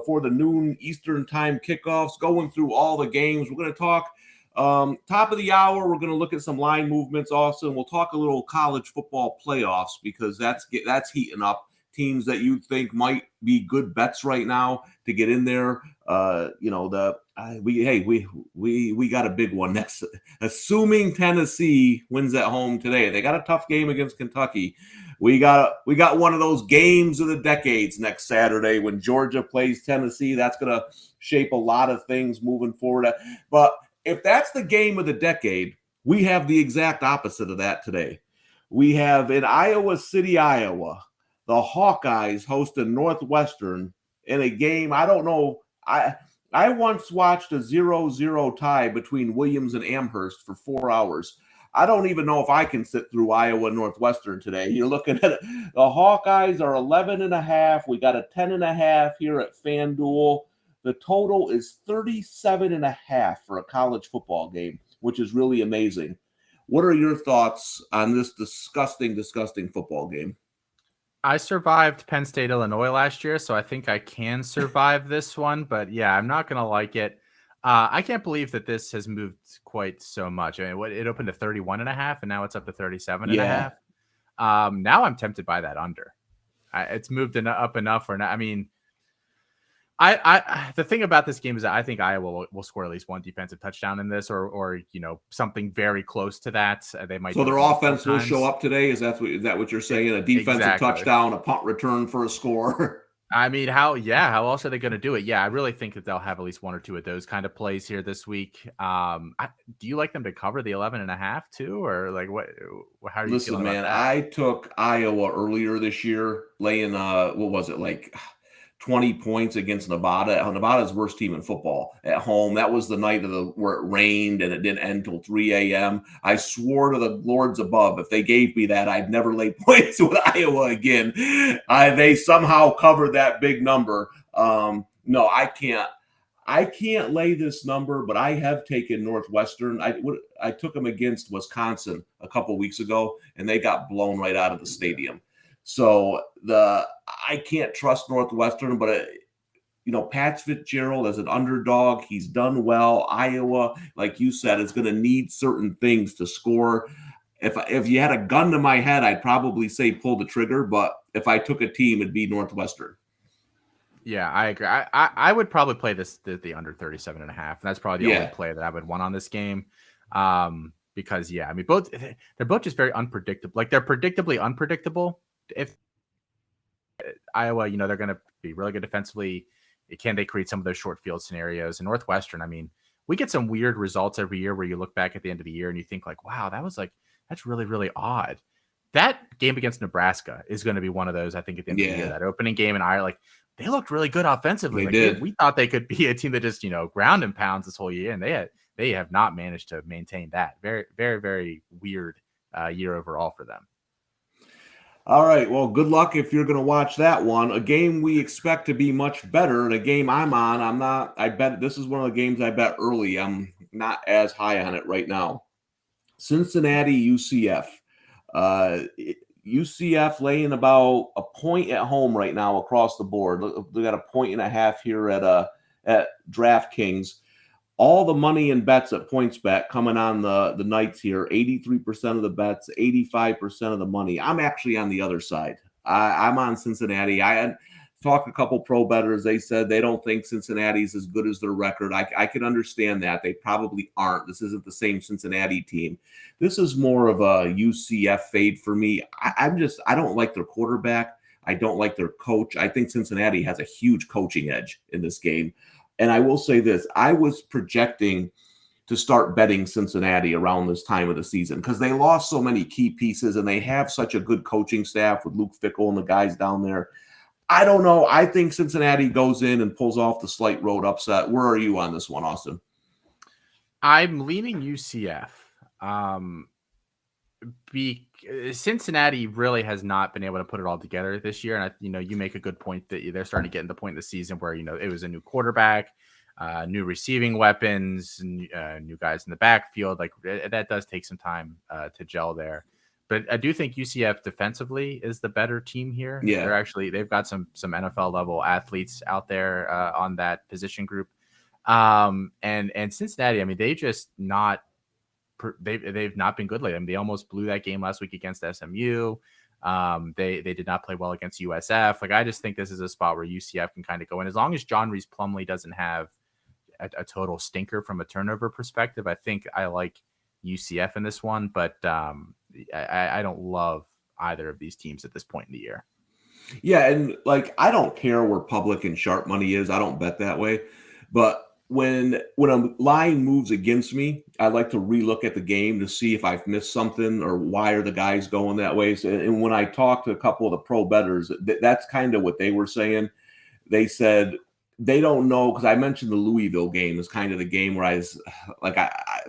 for the noon Eastern time kickoffs, going through all the games. We're going to talk top of the hour. We're going to look at some line movements also, and we'll talk a little college football playoffs because that's heating up. Teams that you think might be good bets right now to get in there. We got a big one next. Assuming Tennessee wins at home today, they got a tough game against Kentucky. We got one of those games of the decades next Saturday when Georgia plays Tennessee. That's going to shape a lot of things moving forward. But if that's the game of the decade, we have the exact opposite of that today. We have in Iowa City, Iowa, the Hawkeyes hosted Northwestern in a game. I don't know. I once watched a 0-0 tie between Williams and Amherst for 4 hours. I don't even know if I can sit through Iowa Northwestern today. You're looking at it. The Hawkeyes are 11.5. We got a 10.5 here at FanDuel. The total is 37.5 for a college football game, which is really amazing. What are your thoughts on this disgusting football game? I survived Penn State, Illinois last year, so I think I can survive this one. But yeah, I'm not going to like it. I can't believe that this has moved quite so much. I mean, it opened to 31.5, and now it's up to 37.5. Now I'm tempted by that under. It's moved up enough, or not. I mean, the thing about this game is that I think Iowa will score at least one defensive touchdown in this, or something very close to that. They might. So their offense will show up today. Is that what you're saying? A defensive touchdown, a punt return for a score. I mean, how else are they going to do it? Yeah, I really think that they'll have at least one or two of those kind of plays here this week. Do you like them to cover the 11.5 too, or like what? How are you feeling about that? I took Iowa earlier this year, laying what was it, like 20 points against Nevada. Nevada's worst team in football at home. That was the night where it rained and it didn't end till 3 a.m. I swore to the Lords above, if they gave me that, I'd never lay points with Iowa again. They somehow covered that big number. No, I can't. I can't lay this number, but I have taken Northwestern. I took them against Wisconsin a couple weeks ago, and they got blown right out of the stadium. So I can't trust Northwestern, but Pat Fitzgerald as an underdog, he's done well. Iowa, like you said, is going to need certain things to score. If you had a gun to my head, I'd probably say pull the trigger. But if I took a team, it'd be Northwestern. Yeah, I agree. I would probably play the under 37.5. And that's probably the only play that I would want on this game. Because I mean, they're both just very unpredictable. Like, they're predictably unpredictable. If Iowa, they're going to be really good defensively. Can they create some of those short field scenarios? And Northwestern, I mean, we get some weird results every year where you look back at the end of the year and you think like, wow, that's really, really odd. That game against Nebraska is going to be one of those, I think, at the end of the year. That opening game in Iowa, they looked really good offensively. They did. We thought they could be a team that just, ground and pounds this whole year, and they have not managed to maintain that. Very, very, very weird year overall for them. All right. Well, good luck if you're going to watch that one. A game we expect to be much better. And a game I'm on, I bet this is one of the games I bet early. I'm not as high on it right now. Cincinnati, UCF. UCF laying about a point at home right now across the board. They got 1.5 points here at DraftKings. All the money and bets at PointsBet coming on the nights here. 83% of the bets, 85% of the money. I'm actually on the other side. I'm on Cincinnati. I had talked to a couple pro bettors. They said they don't think Cincinnati's as good as their record. I can understand that. They probably aren't. This isn't the same Cincinnati team. This is more of a UCF fade for me. I don't like their quarterback. I don't like their coach. I think Cincinnati has a huge coaching edge in this game. And I will say this, I was projecting to start betting Cincinnati around this time of the season because they lost so many key pieces and they have such a good coaching staff with Luke Fickell and the guys down there. I don't know. I think Cincinnati goes in and pulls off the slight road upset. Where are you on this one, Austin? I'm leaning UCF. Cincinnati really has not been able to put it all together this year. And you make a good point that they're starting to get in the point in the season where, it was a new quarterback, new receiving weapons, new guys in the backfield. Like, that does take some time to gel there. But I do think UCF defensively is the better team here. Yeah. They've got some NFL level athletes out there on that position group. And Cincinnati, I mean, they've not been good lately. I mean, they almost blew that game last week against SMU. They did not play well against USF. Like, I just think this is a spot where UCF can kind of go in. As long as John Reese Plumlee doesn't have a total stinker from a turnover perspective, I think I like UCF in this one. But I don't love either of these teams at this point in the year. Yeah, and I don't care where public and sharp money is. I don't bet that way. But when a line moves against me, I like to relook at the game to see if I've missed something or why are the guys going that way. So, and when I talked to a couple of the pro bettors, that's kind of what they were saying. They said they don't know, because I mentioned the Louisville game is kind of the game where I was like,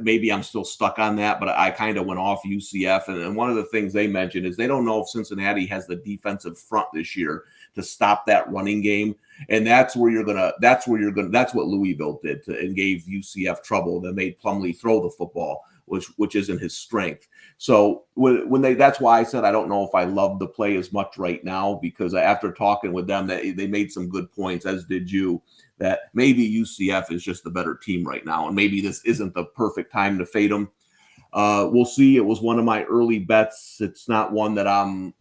maybe I'm still stuck on that, but I kind of went off UCF. And one of the things they mentioned is they don't know if Cincinnati has the defensive front this year to stop that running game. And that's what Louisville did and gave UCF trouble. That made Plumlee throw the football, which isn't his strength. So that's why I said I don't know if I love the play as much right now, because after talking with them, they made some good points, as did you, that maybe UCF is just the better team right now, and maybe this isn't the perfect time to fade them. We'll see. It was one of my early bets. It's not one that I'm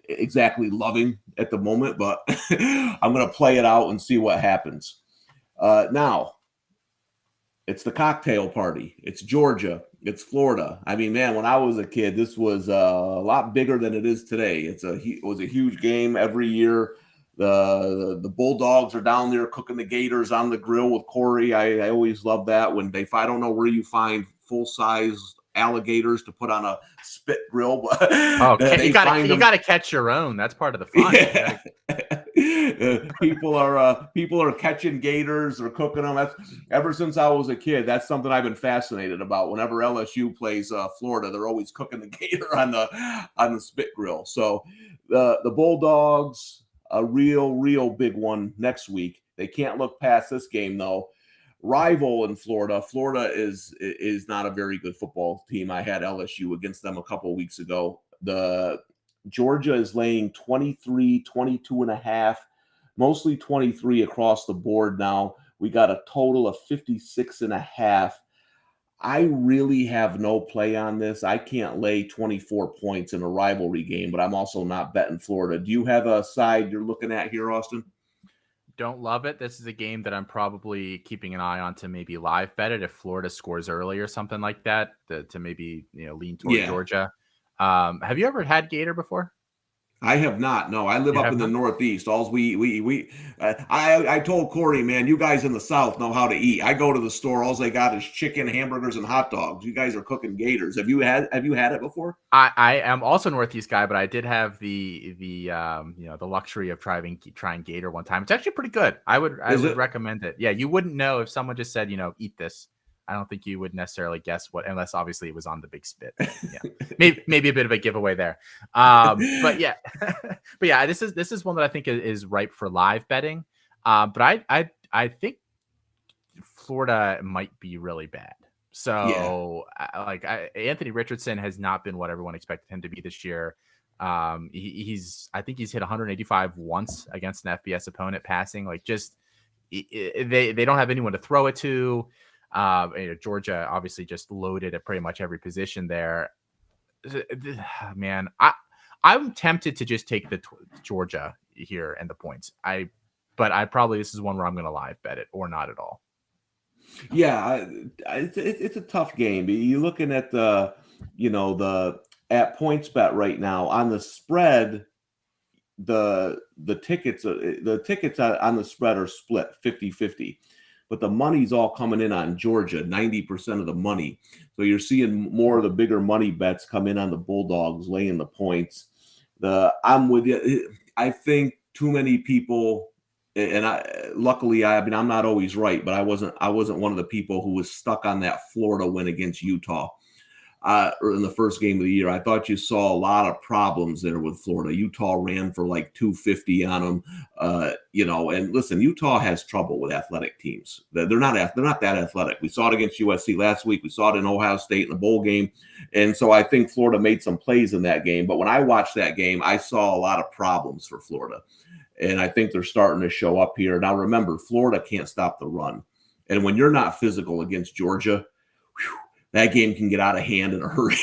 exactly loving at the moment, but I'm going to play it out and see what happens. Now, it's the cocktail party. It's Georgia. It's Florida. I mean, man, when I was a kid, this was a lot bigger than it is today. It was a huge game every year. The Bulldogs are down there cooking the Gators on the grill with Corey. I always love that when I don't know where you find full-size alligators to put on a spit grill, but you got to catch your own. That's part of the fun. Yeah. People are catching gators or cooking them. That's ever since I was a kid. That's something I've been fascinated about. Whenever LSU plays Florida, they're always cooking the gator on the spit grill. So the Bulldogs, a real big one next week. They can't look past this game though. Rival in Florida. Florida is not a very good football team. I had LSU against them a couple of weeks ago. The Georgia is laying 22.5. mostly 23 across the board now. We got a total of 56.5. I really have no play on this. I can't lay 24 points in a rivalry game, but I'm also not betting Florida. Do you have a side you're looking at here, Austin? Don't love it. This is a game that I'm probably keeping an eye on to maybe live bet it if Florida scores early or something like that, to maybe lean toward Georgia. Have you ever had Gator before? I have not. No, I live You up have in the not? Northeast. I told Corey, man, you guys in the South know how to eat. I go to the store. All they got is chicken, hamburgers, and hot dogs. You guys are cooking gators. Have you had it before? I am also a Northeast guy, but I did have the luxury of trying Gator one time. It's actually pretty good. I would recommend it. Yeah, you wouldn't know if someone just said, eat this. I don't think you would necessarily guess what, unless obviously it was on the big spit. Yeah, maybe a bit of a giveaway there. But yeah, this is one that I think is ripe for live betting. But I think Florida might be really bad. So Anthony Richardson has not been what everyone expected him to be this year. I think he's hit 185 once against an FBS opponent passing. They don't have anyone to throw it to. Georgia obviously just loaded at pretty much every position there. Man, I'm tempted to just take the Georgia here and the points. But this is one where I'm going to live bet it or not at all. Yeah, it's a tough game. You're looking at the points bet right now on the spread. The tickets on the spread are split 50-50. But the money's all coming in on Georgia, 90% of the money. So you're seeing more of the bigger money bets come in on the Bulldogs, laying the points. I'm with you. I think too many people, and luckily I'm not always right, but I wasn't one of the people who was stuck on that Florida win against Utah in the first game of the year. I thought you saw a lot of problems there with Florida. Utah ran for like 250 on them, and listen, Utah has trouble with athletic teams. They're not that athletic. We saw it against USC last week. We saw it in Ohio State in the bowl game. And so I think Florida made some plays in that game. But when I watched that game, I saw a lot of problems for Florida. And I think they're starting to show up here. Now, remember, Florida can't stop the run. And when you're not physical against Georgia, that game can get out of hand in a hurry.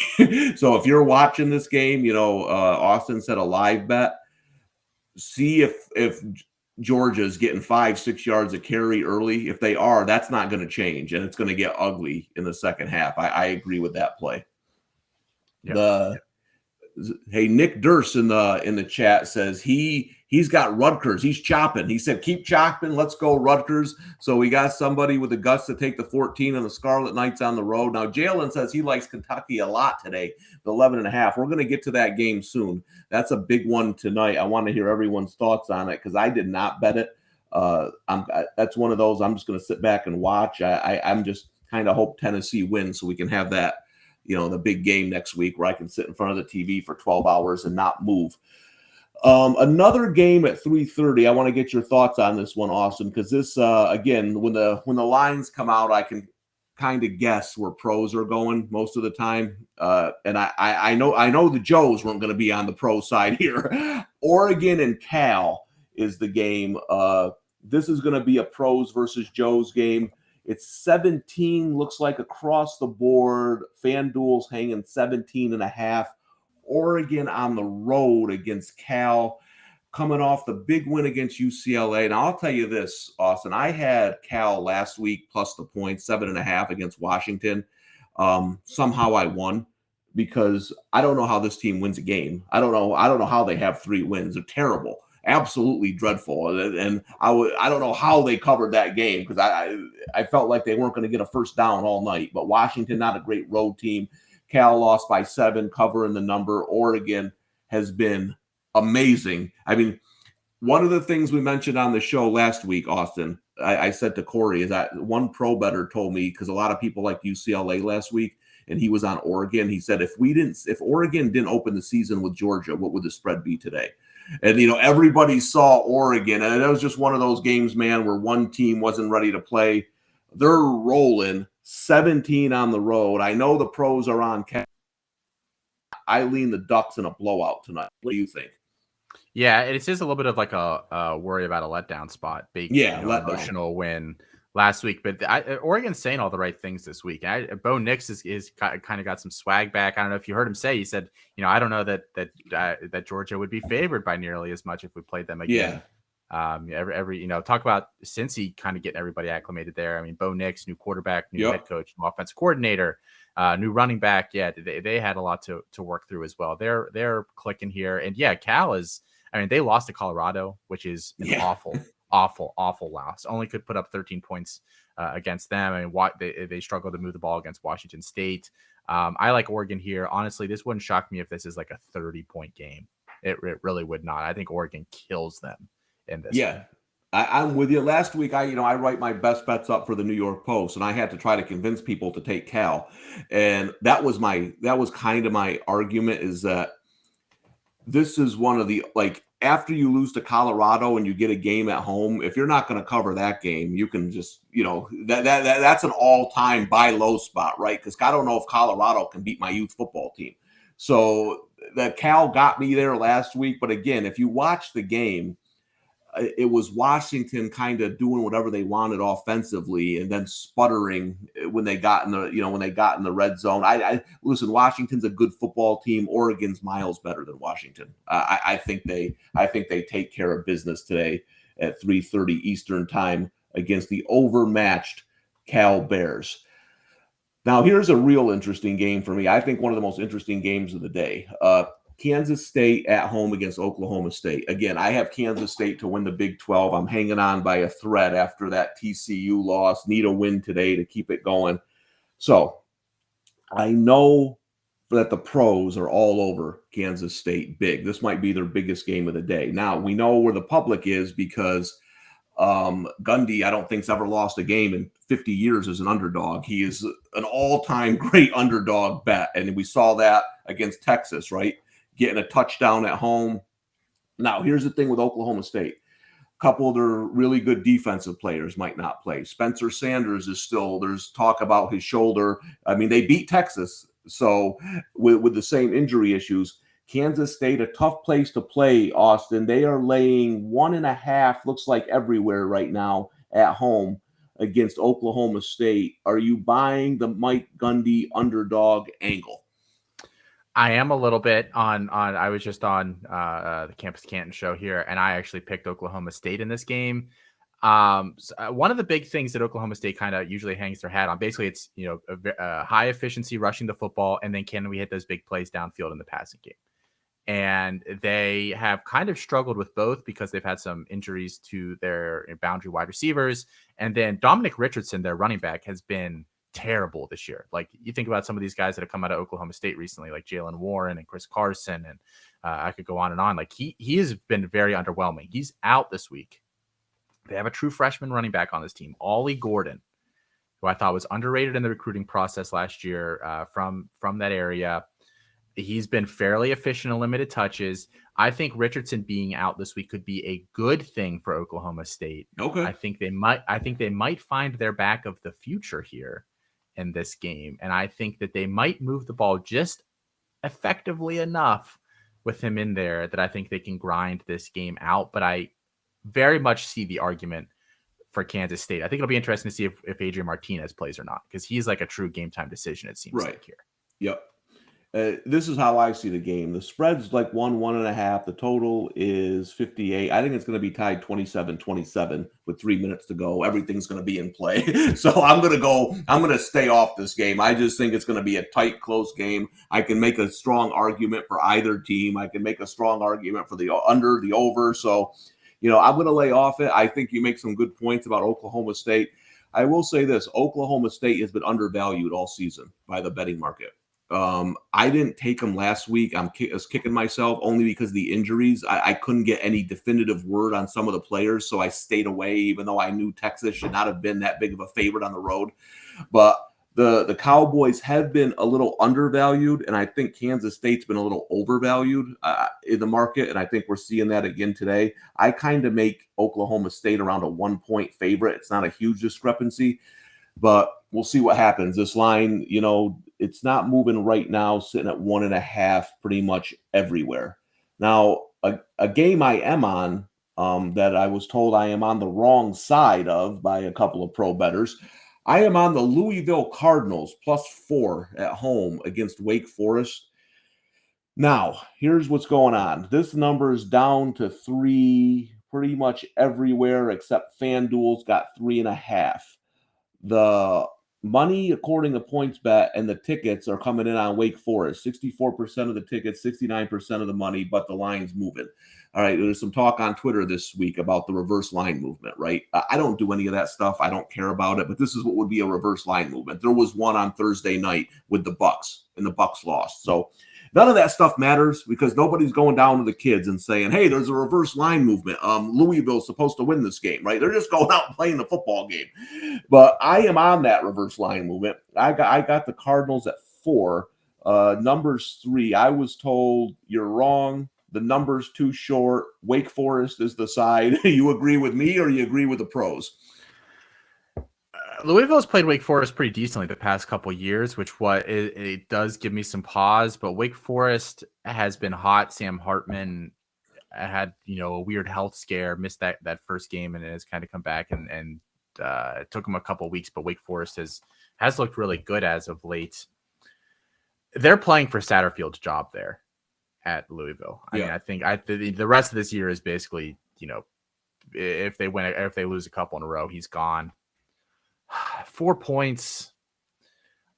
So if you're watching this game, Austin said a live bet. See if Georgia's getting 5-6 yards of carry early. If they are, that's not going to change, and it's going to get ugly in the second half. I agree with that play. Yep. Hey, Nick Durst in the chat says he's got Rutgers. He's chopping. He said, keep chopping. Let's go Rutgers. So we got somebody with the guts to take the 14 and the Scarlet Knights on the road. Now, Jalen says he likes Kentucky a lot today, the 11.5. We're going to get to that game soon. That's a big one tonight. I want to hear everyone's thoughts on it because I did not bet it. That's one of those I'm just going to sit back and watch. I'm just kind of hope Tennessee wins so we can have that, the big game next week where I can sit in front of the TV for 12 hours and not move. Another game at 3:30. I want to get your thoughts on this one, Austin, because this again, when the lines come out, I can kind of guess where pros are going most of the time. And I know the Joes weren't going to be on the pro side here. Oregon and Cal is the game. This is going to be a pros versus Joes game. It's 17, looks like across the board. FanDuel's hanging 17.5. Oregon on the road against Cal, coming off the big win against UCLA. Now, I'll tell you this, Austin. I had Cal last week plus the points, 7.5 against Washington. Somehow I won because I don't know how this team wins a game. I don't know how they have 3 wins. They're terrible. Absolutely dreadful. And I don't know how they covered that game because I felt like they weren't going to get a first down all night. But Washington, not a great road team. Cal lost by 7, covering the number. Oregon has been amazing. I mean, one of the things we mentioned on the show last week, Austin, I said to Corey, is that one pro bettor told me, because a lot of people like UCLA last week, and he was on Oregon. He said, if Oregon didn't open the season with Georgia, what would the spread be today? And, everybody saw Oregon, and it was just one of those games, man, where one team wasn't ready to play. They're rolling 17 on the road. I know the pros are on. I lean the Ducks in a blowout tonight. What do you think? Yeah, it's just a little bit of like a worry about a letdown spot. Big, letdown. emotional win last week, but Oregon's saying all the right things this week. Bo Nix is kind of got some swag back. I don't know if you heard him say. He said, I don't know that Georgia would be favored by nearly as much if we played them again. Every talk about Cincy kind of getting everybody acclimated there. I mean, Bo Nix, new quarterback, new head coach, new offensive coordinator, new running back. Yeah, they had a lot to work through as well. They're clicking here, and Cal is. I mean, they lost to Colorado, which is an awful loss. Only could put up 13 points against them. I mean, they struggled to move the ball against Washington State. I like Oregon here. Honestly, this wouldn't shock me if this is like a 30-point game. It really would not. I think Oregon kills them in this. Yeah. I'm with you. Last week, I write my best bets up for the New York Post, and I had to try to convince people to take Cal. And that was kind of my argument, is that this is one of the, like, after you lose to Colorado and you get a game at home, if you're not going to cover that game, you can just, that's an all-time buy low spot, right? Because I don't know if Colorado can beat my youth football team. So the Cal got me there last week. But again, if you watch the game, it was Washington kind of doing whatever they wanted offensively and then sputtering when they got in the red zone. I listen, Washington's a good football team. Oregon's miles better than Washington. I think they take care of business today at 3:30 Eastern time against the overmatched Cal Bears. Now, here's a real interesting game for me. I think one of the most interesting games of the day. Kansas State at home against Oklahoma State. Again, I have Kansas State to win the Big 12. I'm hanging on by a thread after that TCU loss. Need a win today to keep it going. So I know that the pros are all over Kansas State big. This might be their biggest game of the day. Now, we know where the public is because Gundy, I don't think, has ever lost a game in 50 years as an underdog. He is an all-time great underdog bet, and we saw that against Texas, right? Getting a touchdown at home. Now, here's the thing with Oklahoma State. A couple of their really good defensive players might not play. Spencer Sanders is still, there's talk about his shoulder. I mean, they beat Texas. So with the same injury issues, Kansas State, a tough place to play, Austin. They are laying 1.5, looks like everywhere right now at home against Oklahoma State. Are you buying the Mike Gundy underdog angle? I am a little bit on. I was just on the Campus Canton show here, and I actually picked Oklahoma State in this game. One of the big things that Oklahoma State kind of usually hangs their hat on, basically, it's a high efficiency rushing the football, and then can we hit those big plays downfield in the passing game? And they have kind of struggled with both because they've had some injuries to their boundary wide receivers, and then Dominic Richardson, their running back, has been terrible this year. Like, you think about some of these guys that have come out of Oklahoma State recently, like Jalen Warren and Chris Carson, and I could go on and on. Like, he has been very underwhelming. He's out this week. They have a true freshman running back on this team, Ollie Gordon, who I thought was underrated in the recruiting process last year from that area. He's been fairly efficient in limited touches. I think Richardson being out this week could be a good thing for Oklahoma State. Okay. I think they might find their back of the future here in this game. And I think that they might move the ball just effectively enough with him in there that I think they can grind this game out. But I very much see the argument for Kansas State. I think it'll be interesting to see if Adrian Martinez plays or not, because he's like a true game time decision, it seems like here. Yep. This is how I see the game. The spread's like 1.5. The total is 58. I think it's going to be tied 27-27 with 3 minutes to go. Everything's going to be in play. So I'm going to stay off this game. I just think it's going to be a tight, close game. I can make a strong argument for either team. I can make a strong argument for the under, the over. So, I'm going to lay off it. I think you make some good points about Oklahoma State. I will say this. Oklahoma State has been undervalued all season by the betting market. I didn't take them last week. I'm kicking myself only because of the injuries. I couldn't get any definitive word on some of the players, so I stayed away, even though I knew Texas should not have been that big of a favorite on the road. But the Cowboys have been a little undervalued, and I think Kansas State's been a little overvalued in the market, and I think we're seeing that again today. I kind of make Oklahoma State around a 1-point favorite. It's not a huge discrepancy, but we'll see what happens. This line, it's not moving right now, sitting at 1.5 pretty much everywhere. Now, a game I am on that I was told I am on the wrong side of by a couple of pro bettors. I am on the Louisville Cardinals +4 at home against Wake Forest. Now, here's what's going on. This number is down to 3 pretty much everywhere except FanDuel's got 3.5. The money, according to PointsBet, and the tickets are coming in on Wake Forest. 64% of the tickets, 69% of the money, but the line's moving. All right, there's some talk on Twitter this week about the reverse line movement, right? I don't do any of that stuff. I don't care about it, but this is what would be a reverse line movement. There was one on Thursday night with the Bucks, and the Bucks lost. So none of that stuff matters because nobody's going down to the kids and saying, hey, there's a reverse line movement. Louisville's supposed to win this game, right? They're just going out and playing the football game. But I am on that reverse line movement. I got the Cardinals at 4. Numbers 3. I was told you're wrong. The number's too short. Wake Forest is the side. You agree with me or you agree with the pros? Louisville's played Wake Forest pretty decently the past couple of years, which it does give me some pause. But Wake Forest has been hot. Sam Hartman had a weird health scare, missed that first game, and has kind of come back and it took him a couple of weeks. But Wake Forest has looked really good as of late. They're playing for Satterfield's job there at Louisville. I mean, I think the rest of this year is basically if they win or if they lose a couple in a row, he's gone. 4 points.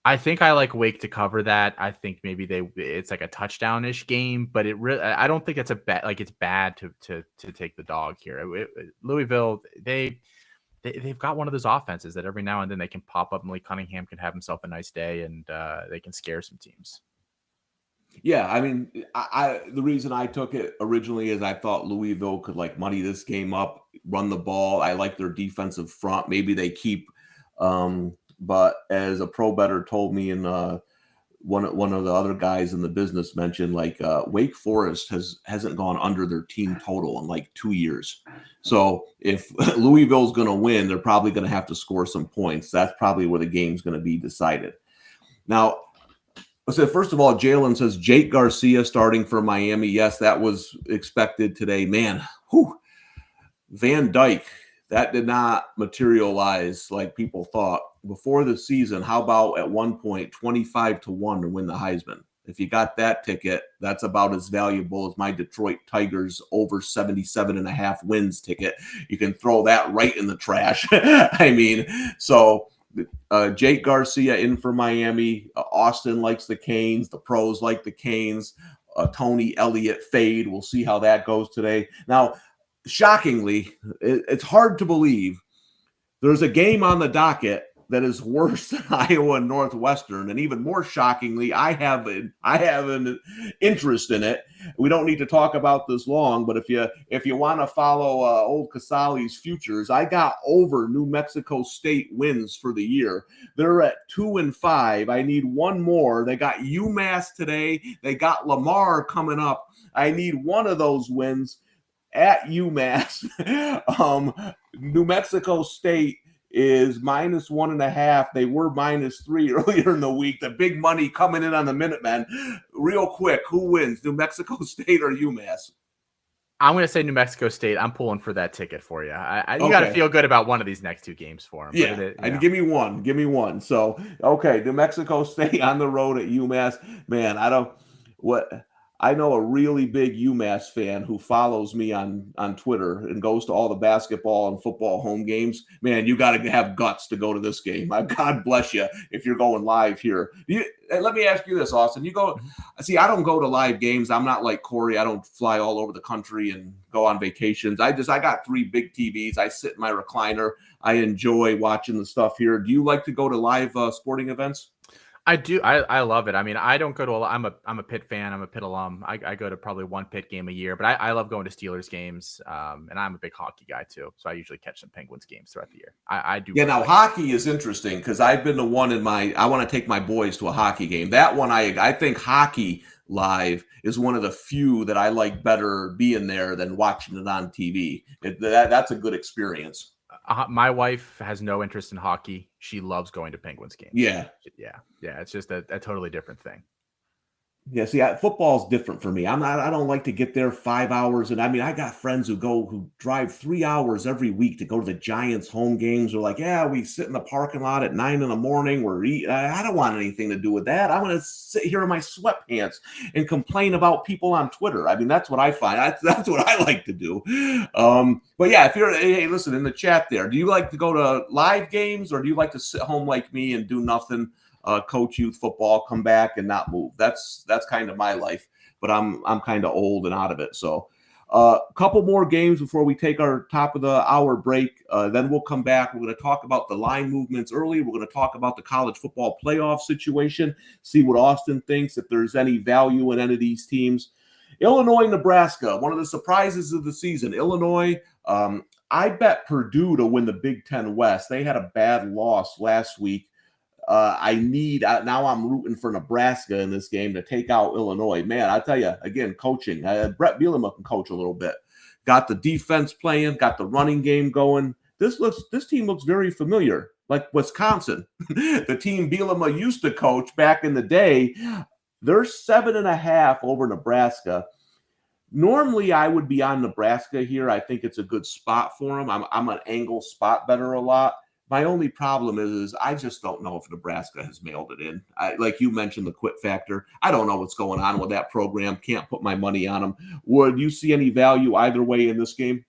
I think I like Wake to cover that. I think maybe it's like a touchdown-ish game, but I don't think it's it's bad to take the dog here. Louisville, they've got one of those offenses that every now and then they can pop up, and Malik Cunningham can have himself a nice day, and they can scare some teams. Yeah, I mean, the reason I took it originally is I thought Louisville could money this game up, run the ball. I like their defensive front. Maybe they keep, but as a pro bettor told me, and one of the other guys in the business mentioned, Wake Forest hasn't gone under their team total in 2 years. So if Louisville's going to win, they're probably going to have to score some points. That's probably where the game's going to be decided. Now, so first of all, Jalen says Jake Garcia starting for Miami. Yes, that was expected today. Man, Van Dyke, that did not materialize like people thought before the season. How about at one point 25-1 to win the Heisman? If you got that ticket, that's about as valuable as my Detroit Tigers over 77.5 wins ticket. You can throw that right in the trash. I mean, so Jake Garcia in for Miami. Austin likes the Canes. The pros like the Canes. Tony Elliott fade. We'll see how that goes today. Now, shockingly, it's hard to believe there's a game on the docket that is worse than Iowa and Northwestern, and even more shockingly, I have an interest in it. We don't need to talk about this long, but if you want to follow old Casali's futures, I got over New Mexico State wins for the year. They're at 2-5. I need one more. They got UMass today. They got Lamar coming up. I need one of those wins at UMass. New Mexico State is -1.5. They were -3 earlier in the week. The big money coming in on the Minutemen. Real quick, who wins, New Mexico State or UMass? I'm going to say New Mexico State. I'm pulling for that ticket for you. You got to feel good about one of these next two games for him. Yeah, give me one. Give me one. So, okay, New Mexico State on the road at UMass. Man, I know a really big UMass fan who follows me on Twitter and goes to all the basketball and football home games. Man, you got to have guts to go to this game. God bless you if you're going live here. Let me ask you this, Austin. You go – see, I don't go to live games. I'm not like Corey. I don't fly all over the country and go on vacations. I got 3 big TVs. I sit in my recliner. I enjoy watching the stuff here. Do you like to go to live sporting events? I do. I love it. I mean, I don't go to a lot. I'm a Pitt fan. I'm a Pitt alum. I go to probably one Pitt game a year, but I love going to Steelers games. And I'm a big hockey guy too. So I usually catch some Penguins games throughout the year. I do. Yeah. Now hockey is interesting because I've been to one I want to take my boys to a hockey game. That one, I think hockey live is one of the few that I like better being there than watching it on TV. That's a good experience. My wife has no interest in hockey. She loves going to Penguins games. Yeah. It's just a totally different thing. Yeah, see, football's different for me. I don't like to get there 5 hours, and I mean, I got friends who drive 3 hours every week to go to the Giants home games. They're like, yeah, we sit in the parking lot at 9 in the morning. We're eating. I don't want anything to do with that. I want to sit here in my sweatpants and complain about people on Twitter. I mean, that's what I find. That's what I like to do. But yeah, if you're, hey, listen, in the chat there, do you like to go to live games, or do you like to sit home like me and do nothing? Coach youth football, come back and not move. That's kind of my life, but I'm kind of old and out of it. So a couple more games before we take our top of the hour break. Then we'll come back. We're going to talk about the line movements early. We're going to talk about the college football playoff situation, see what Austin thinks, if there's any value in any of these teams. Illinois, Nebraska, one of the surprises of the season. Illinois, I bet Purdue to win the Big Ten West. They had a bad loss last week. Now I'm rooting for Nebraska in this game to take out Illinois. Man, I tell you, again, coaching. Brett Bielema can coach a little bit. Got the defense playing, got the running game going. This team looks very familiar, like Wisconsin, the team Bielema used to coach back in the day. They're 7.5 over Nebraska. Normally, I would be on Nebraska here. I think it's a good spot for them. I'm an angle spot better a lot. My only problem is I just don't know if Nebraska has mailed it in. Like you mentioned, the quit factor. I don't know what's going on with that program. Can't put my money on them. Would you see any value either way in this game?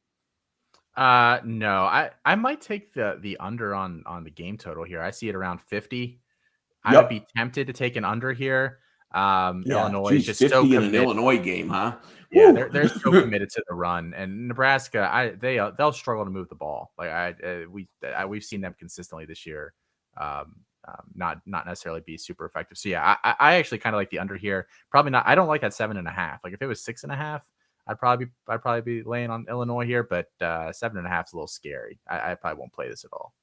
No. I might take the under on the game total here. I see it around 50. I would be tempted to take an under here. Illinois is just 50 so committed. In an Illinois game, huh? Yeah, they're so committed to the run, and Nebraska, they'll struggle to move the ball. Like we've seen them consistently this year, not necessarily be super effective. So yeah, I actually kind of like the under here. Probably not. I don't like that 7.5. Like if it was 6.5, I'd probably be laying on Illinois here, but 7.5 is a little scary. I probably won't play this at all.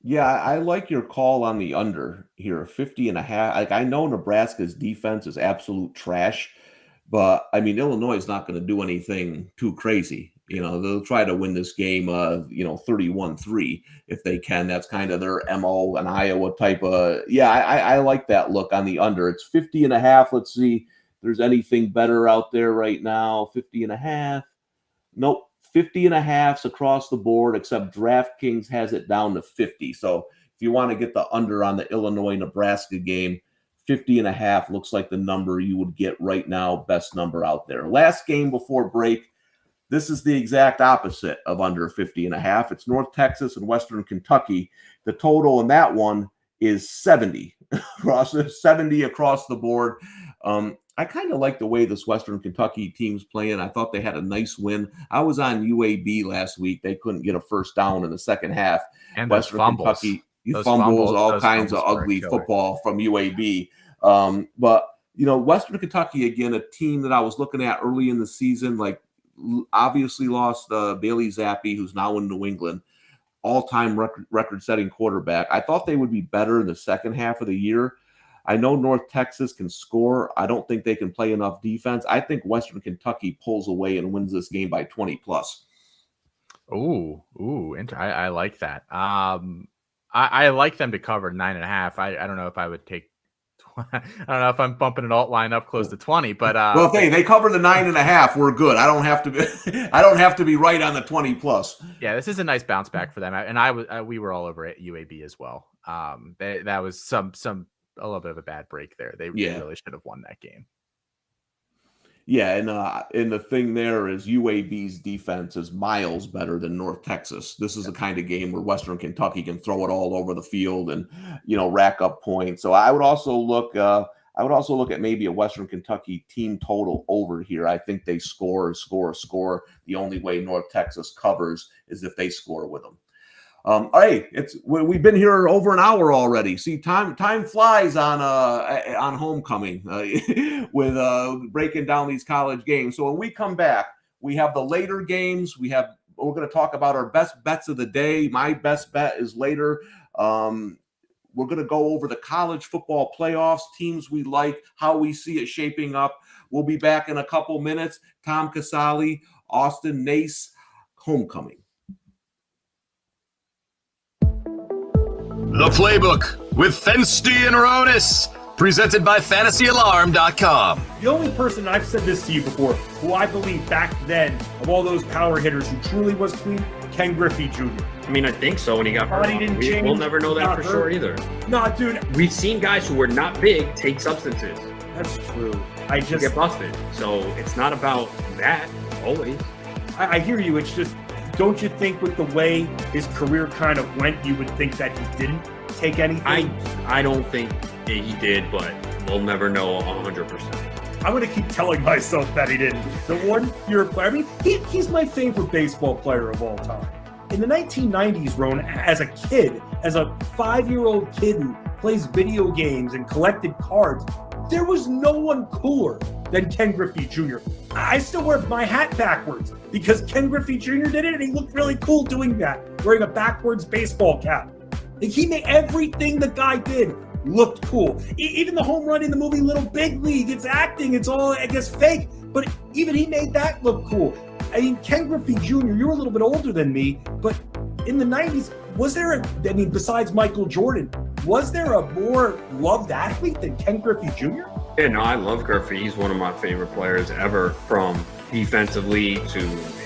Yeah, I like your call on the under here, 50.5. Like I know Nebraska's defense is absolute trash. But, I mean, Illinois is not going to do anything too crazy. You know, they'll try to win this game, 31-3 if they can. That's kind of their MO, an Iowa type of. Yeah, I like that look on the under. It's 50.5. Let's see if there's anything better out there right now. 50.5. Nope, 50.5s across the board, except DraftKings has it down to 50. So if you want to get the under on the Illinois-Nebraska game, 50.5 looks like the number you would get right now. Best number out there. Last game before break. This is the exact opposite of under 50.5. It's North Texas and Western Kentucky. The total in that one is 70 across the board. I kind of like the way this Western Kentucky team's playing. I thought they had a nice win. I was on UAB last week. They couldn't get a first down in the second half. And Western Kentucky. All kinds of ugly football from UAB. But, Western Kentucky, again, a team that I was looking at early in the season, like obviously lost Bailey Zappi, who's now in New England, all-time record-setting quarterback. I thought they would be better in the second half of the year. I know North Texas can score. I don't think they can play enough defense. I think Western Kentucky pulls away and wins this game by 20+. I like that. I like them to cover 9.5. I don't know if I would take. I don't know if I'm bumping an alt line up close to 20, but well, if they cover the 9.5, we're good. I don't have to be. I don't have to be right on the 20+. Yeah, this is a nice bounce back for them, and we were all over at UAB as well. That was a little bit of a bad break there. They really should have won that game. Yeah, and the thing there is UAB's defense is miles better than North Texas. This is the kind of game where Western Kentucky can throw it all over the field and rack up points. So I would also look at maybe a Western Kentucky team total over here. I think they score. The only way North Texas covers is if they score with them. All right, we've been here over an hour already. See, time flies on homecoming with breaking down these college games. So when we come back, we have the later games. We're going to talk about our best bets of the day. My best bet is later. We're going to go over the college football playoffs, teams we like, how we see it shaping up. We'll be back in a couple minutes. Tom Casale, Austin Nace, homecoming. The Playbook with Fensty and Ronis Presented by FantasyAlarm.com. The only person, I've said this to you before, who I believe back then, of all those power hitters who truly was clean, Ken Griffey Jr. I mean, I think so when he got hurt. Body didn't change. We'll never know that for sure either. Nah, dude. We've seen guys who were not big take substances. That's true. I just get busted. So it's not about that always. I hear you. It's just, don't you think with the way his career kind of went, you would think that he didn't take anything? I don't think he did, but we'll never know 100%. I'm going to keep telling myself that he didn't. The one year player, I mean, he's my favorite baseball player of all time. In the 1990s, Ron, as a kid, as a 5-year-old kid who plays video games and collected cards, there was no one cooler than Ken Griffey Jr. I still wear my hat backwards because Ken Griffey Jr. did it and he looked really cool doing that, wearing a backwards baseball cap. Like, he made everything the guy did looked cool. Even the home run in the movie Little Big League, it's acting, it's all, I guess, fake, but even he made that look cool. I mean, Ken Griffey Jr., you're a little bit older than me, but in the 90s, was there besides Michael Jordan, was there a more loved athlete than Ken Griffey Jr.? Yeah, no, I love Griffey. He's one of my favorite players ever, from defensively to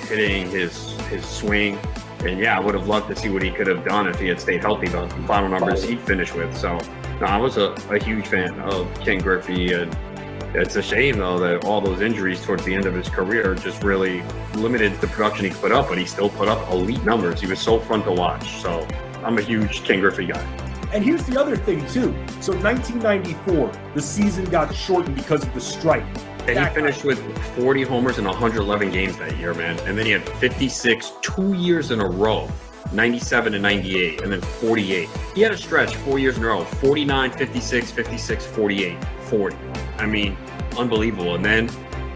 hitting his swing. And yeah, I would have loved to see what he could have done if he had stayed healthy, the final numbers he'd finished with. So, no, I was a huge fan of Ken Griffey, and it's a shame, though, that all those injuries towards the end of his career just really limited the production he could put up, but he still put up elite numbers. He was so fun to watch. So I'm a huge Ken Griffey guy. And here's the other thing, too. So 1994, the season got shortened because of the strike. And he finished with 40 homers in 111 games that year, man. And then he had 56 2 years in a row, 97 and 98, and then 48. He had a stretch 4 years in a row, 49, 56, 56, 48, 40. I mean, unbelievable. And then,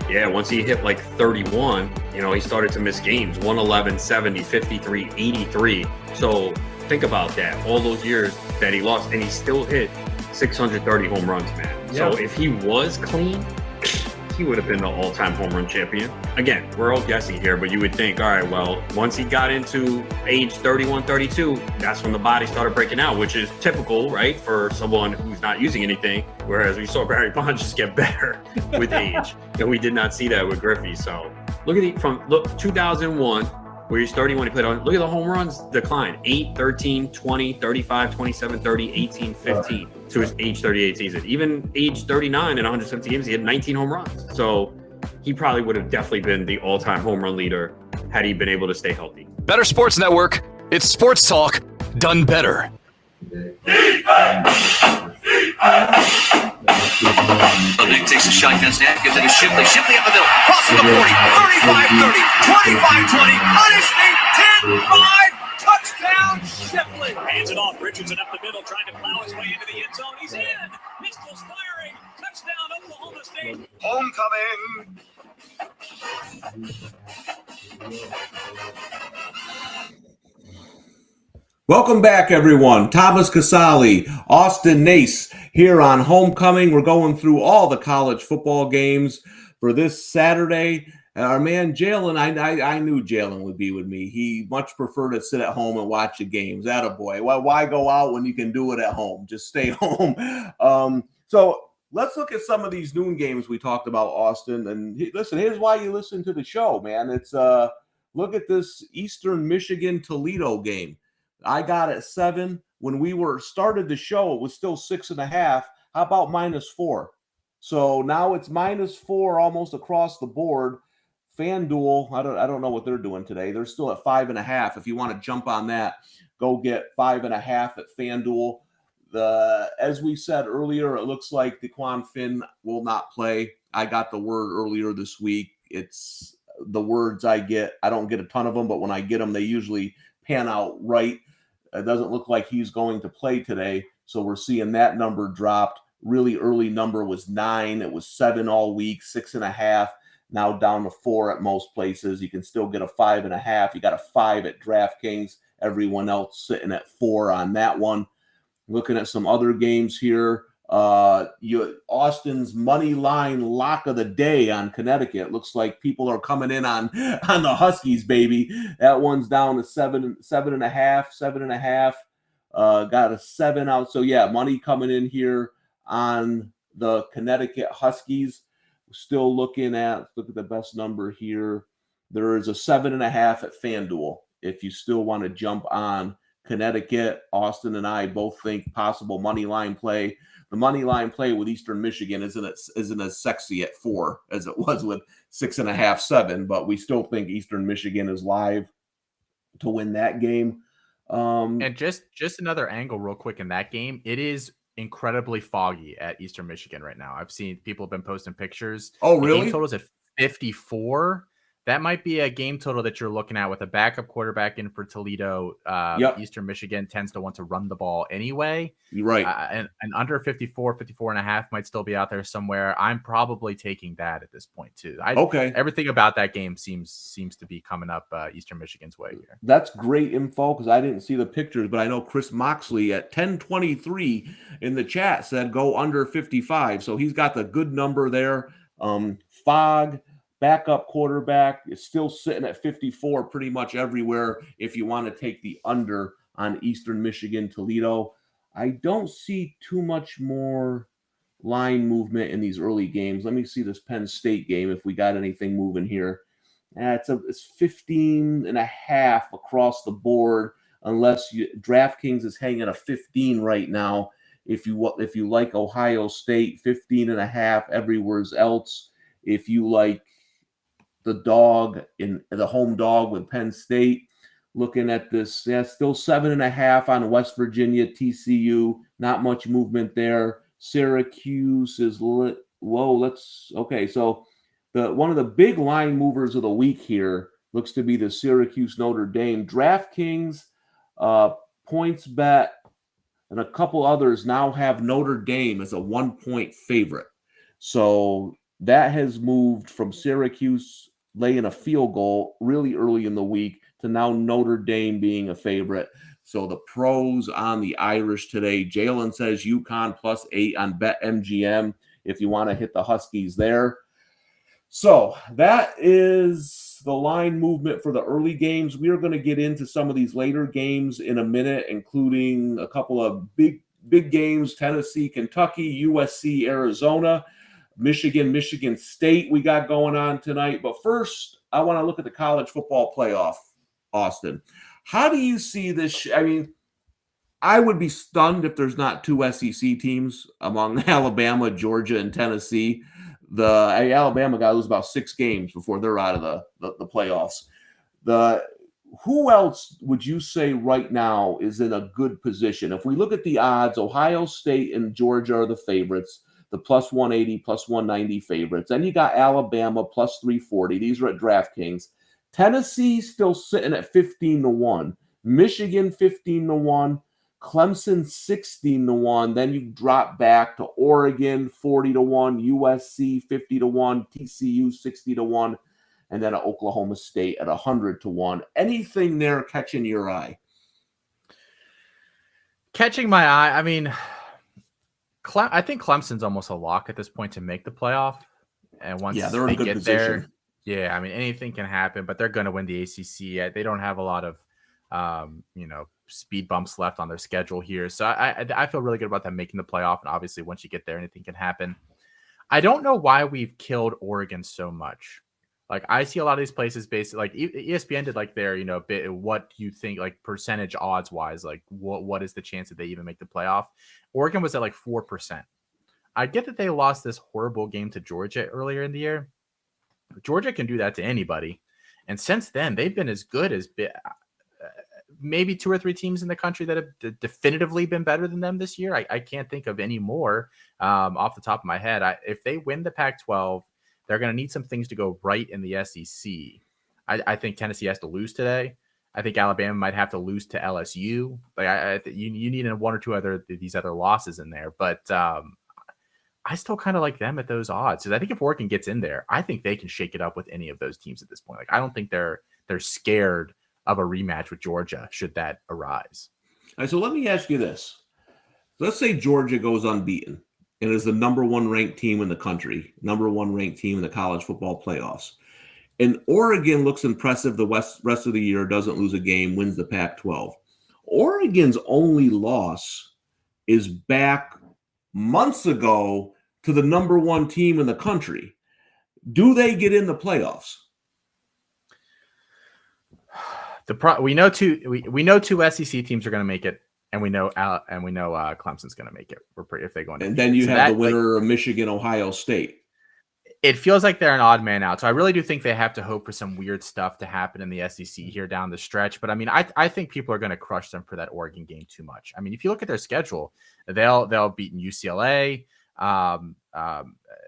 yeah, once he hit like 31, he started to miss games, 111, 70, 53, 83. So think about that, all those years that he lost, and he still hit 630 home runs, man. Yeah. So if he was clean, he would have been the all-time home run champion. Again, we're all guessing here, but you would think, all right, well, once he got into age 31, 32, that's when the body started breaking out, which is typical, right, for someone who's not using anything, whereas we saw Barry Bonds just get better with age. And we did not see that with Griffey. So look at 2001, where he's 31 he played on, look at the home runs decline, 8, 13, 20, 35, 27, 30, 18, 15 to his age 38 season. Even age 39 in 170 games, he had 19 home runs. So he probably would have definitely been the all-time home run leader had he been able to stay healthy. Better Sports Network. It's sports talk done better. Nick takes a shotgun snap, gives it to Shipley. Shipley up the middle, crosses the 40, 35-30, 25-20, on his feet, 10-5, touchdown, Shipley. Hands it off, Richardson up the middle, trying to plow his way into the end zone. He's in. Pistols firing. Touchdown, Oklahoma State. Homecoming. Welcome back, everyone. Thomas Casale, Austin Nace here on Homecoming. We're going through all the college football games for this Saturday. Our man Jalen, I knew Jalen would be with me. He much preferred to sit at home and watch the games. Attaboy. Why go out when you can do it at home? Just stay home. So let's look at some of these noon games we talked about, Austin. And listen, here's why you listen to the show, man. It's look at this Eastern Michigan Toledo game. I got at 7. When we started the show, it was still 6.5. How about -4? So now it's -4 almost across the board. FanDuel, I don't know what they're doing today. They're still at 5.5. If you want to jump on that, go get 5.5 at FanDuel. As we said earlier, it looks like DeQuan Finn will not play. I got the word earlier this week. It's the words I get. I don't get a ton of them, but when I get them, they usually pan out right. It doesn't look like he's going to play today, so we're seeing that number dropped. Really early number was 9. It was 7 all week, 6.5. Now down to 4 at most places. You can still get a 5.5. You got a 5 at DraftKings. Everyone else sitting at 4 on that one. Looking at some other games here. Austin's money line lock of the day on Connecticut. Looks like people are coming in on the Huskies, baby. That one's down to 7.5. Got a 7 out. So yeah, money coming in here on the Connecticut Huskies. Still look at the best number here. There is a 7.5 at FanDuel. If you still want to jump on Connecticut, Austin and I both think possible money line play. The money line play with Eastern Michigan isn't as sexy at 4 as it was with 6.5, 7, but we still think Eastern Michigan is live to win that game. And just another angle real quick in that game, it is incredibly foggy at Eastern Michigan right now. I've seen people have been posting pictures. Oh, The really? game total's at 54. That might be a game total that you're looking at with a backup quarterback in for Toledo. Yep. Eastern Michigan tends to want to run the ball anyway. You're right. And under 54 and a half might still be out there somewhere. I'm probably taking that at this point too. Okay. Everything about that game seems to be coming up Eastern Michigan's way here. That's great info because I didn't see the pictures, but I know Chris Moxley at 10:23 in the chat said go under 55. So he's got the good number there. Fog, backup quarterback, is still sitting at 54 pretty much everywhere if you want to take the under on Eastern Michigan Toledo. I don't see too much more line movement in these early games. Let me see this Penn State game if we got anything moving here. It's 15.5 across the board, unless DraftKings is hanging a 15 right now. If you like Ohio State, 15.5 everywhere else. If you like the dog in the home dog with Penn State, looking at this, still 7.5 on West Virginia, TCU. Not much movement there. Syracuse is low. So one of the big line movers of the week here looks to be the Syracuse Notre Dame. DraftKings, PointsBet, and a couple others now have Notre Dame as a 1-point favorite. So that has moved from Syracuse laying a field goal really early in the week to now Notre Dame being a favorite. So the pros on the Irish today. Jalen says UConn +8 on BetMGM if you want to hit the Huskies there. So that is the line movement for the early games. We are going to get into some of these later games in a minute, including a couple of big games: Tennessee, Kentucky, USC, Arizona, Michigan State we got going on tonight. But first, I want to look at the college football playoff, Austin. How do you see this? I mean, I would be stunned if there's not 2 SEC teams among Alabama, Georgia, and Tennessee. Alabama got to lose about 6 games before they're out of the playoffs. Who else would you say right now is in a good position? If we look at the odds, Ohio State and Georgia are the favorites, the +180, +190 favorites. Then you got Alabama +340. These are at DraftKings. Tennessee still sitting at 15-1. Michigan 15-1. Clemson 16-1. Then you drop back to Oregon 40-1, USC 50-1, TCU 60-1, and then Oklahoma State at 100-1. Anything there catching your eye? Catching my eye, I mean, I think Clemson's almost a lock at this point to make the playoff. And once they're in a good get position. there, I mean, anything can happen, but they're going to win the ACC. They don't have a lot of, speed bumps left on their schedule here. So I feel really good about them making the playoff. And obviously, once you get there, anything can happen. I don't know why we've killed Oregon so much. Like, I see a lot of these places based, like ESPN did like their, what do you think, like percentage odds wise, like what is the chance that they even make the playoff? Oregon was at like 4%. I get that they lost this horrible game to Georgia earlier in the year. Georgia can do that to anybody. And since then, they've been as good as maybe 2 or 3 teams in the country that have definitively been better than them this year. I can't think of any more off the top of my head. If they win the Pac-12, they're going to need some things to go right in the SEC. I think Tennessee has to lose today. I think Alabama might have to lose to LSU. Like you need 1 or 2 these other losses in there. But I still kind of like them at those odds. Because I think if Oregon gets in there, I think they can shake it up with any of those teams at this point. Like, I don't think they're scared of a rematch with Georgia should that arise. All right, so let me ask you this. Let's say Georgia goes unbeaten and is the number 1 ranked team in the country, number 1 ranked team in the college football playoffs. And Oregon looks impressive the rest of the year, doesn't lose a game, wins the Pac-12. Oregon's only loss is back months ago to the number one team in the country. Do they get in the playoffs? We know two SEC teams are going to make it, and we know Clemson's going to make it. We're pretty if they go into. And then you have the winner of Michigan, Ohio State. It feels like they're an odd man out. So I really do think they have to hope for some weird stuff to happen in the SEC here down the stretch. But I mean, I think people are going to crush them for that Oregon game too much. I mean, if you look at their schedule, they'll beat UCLA.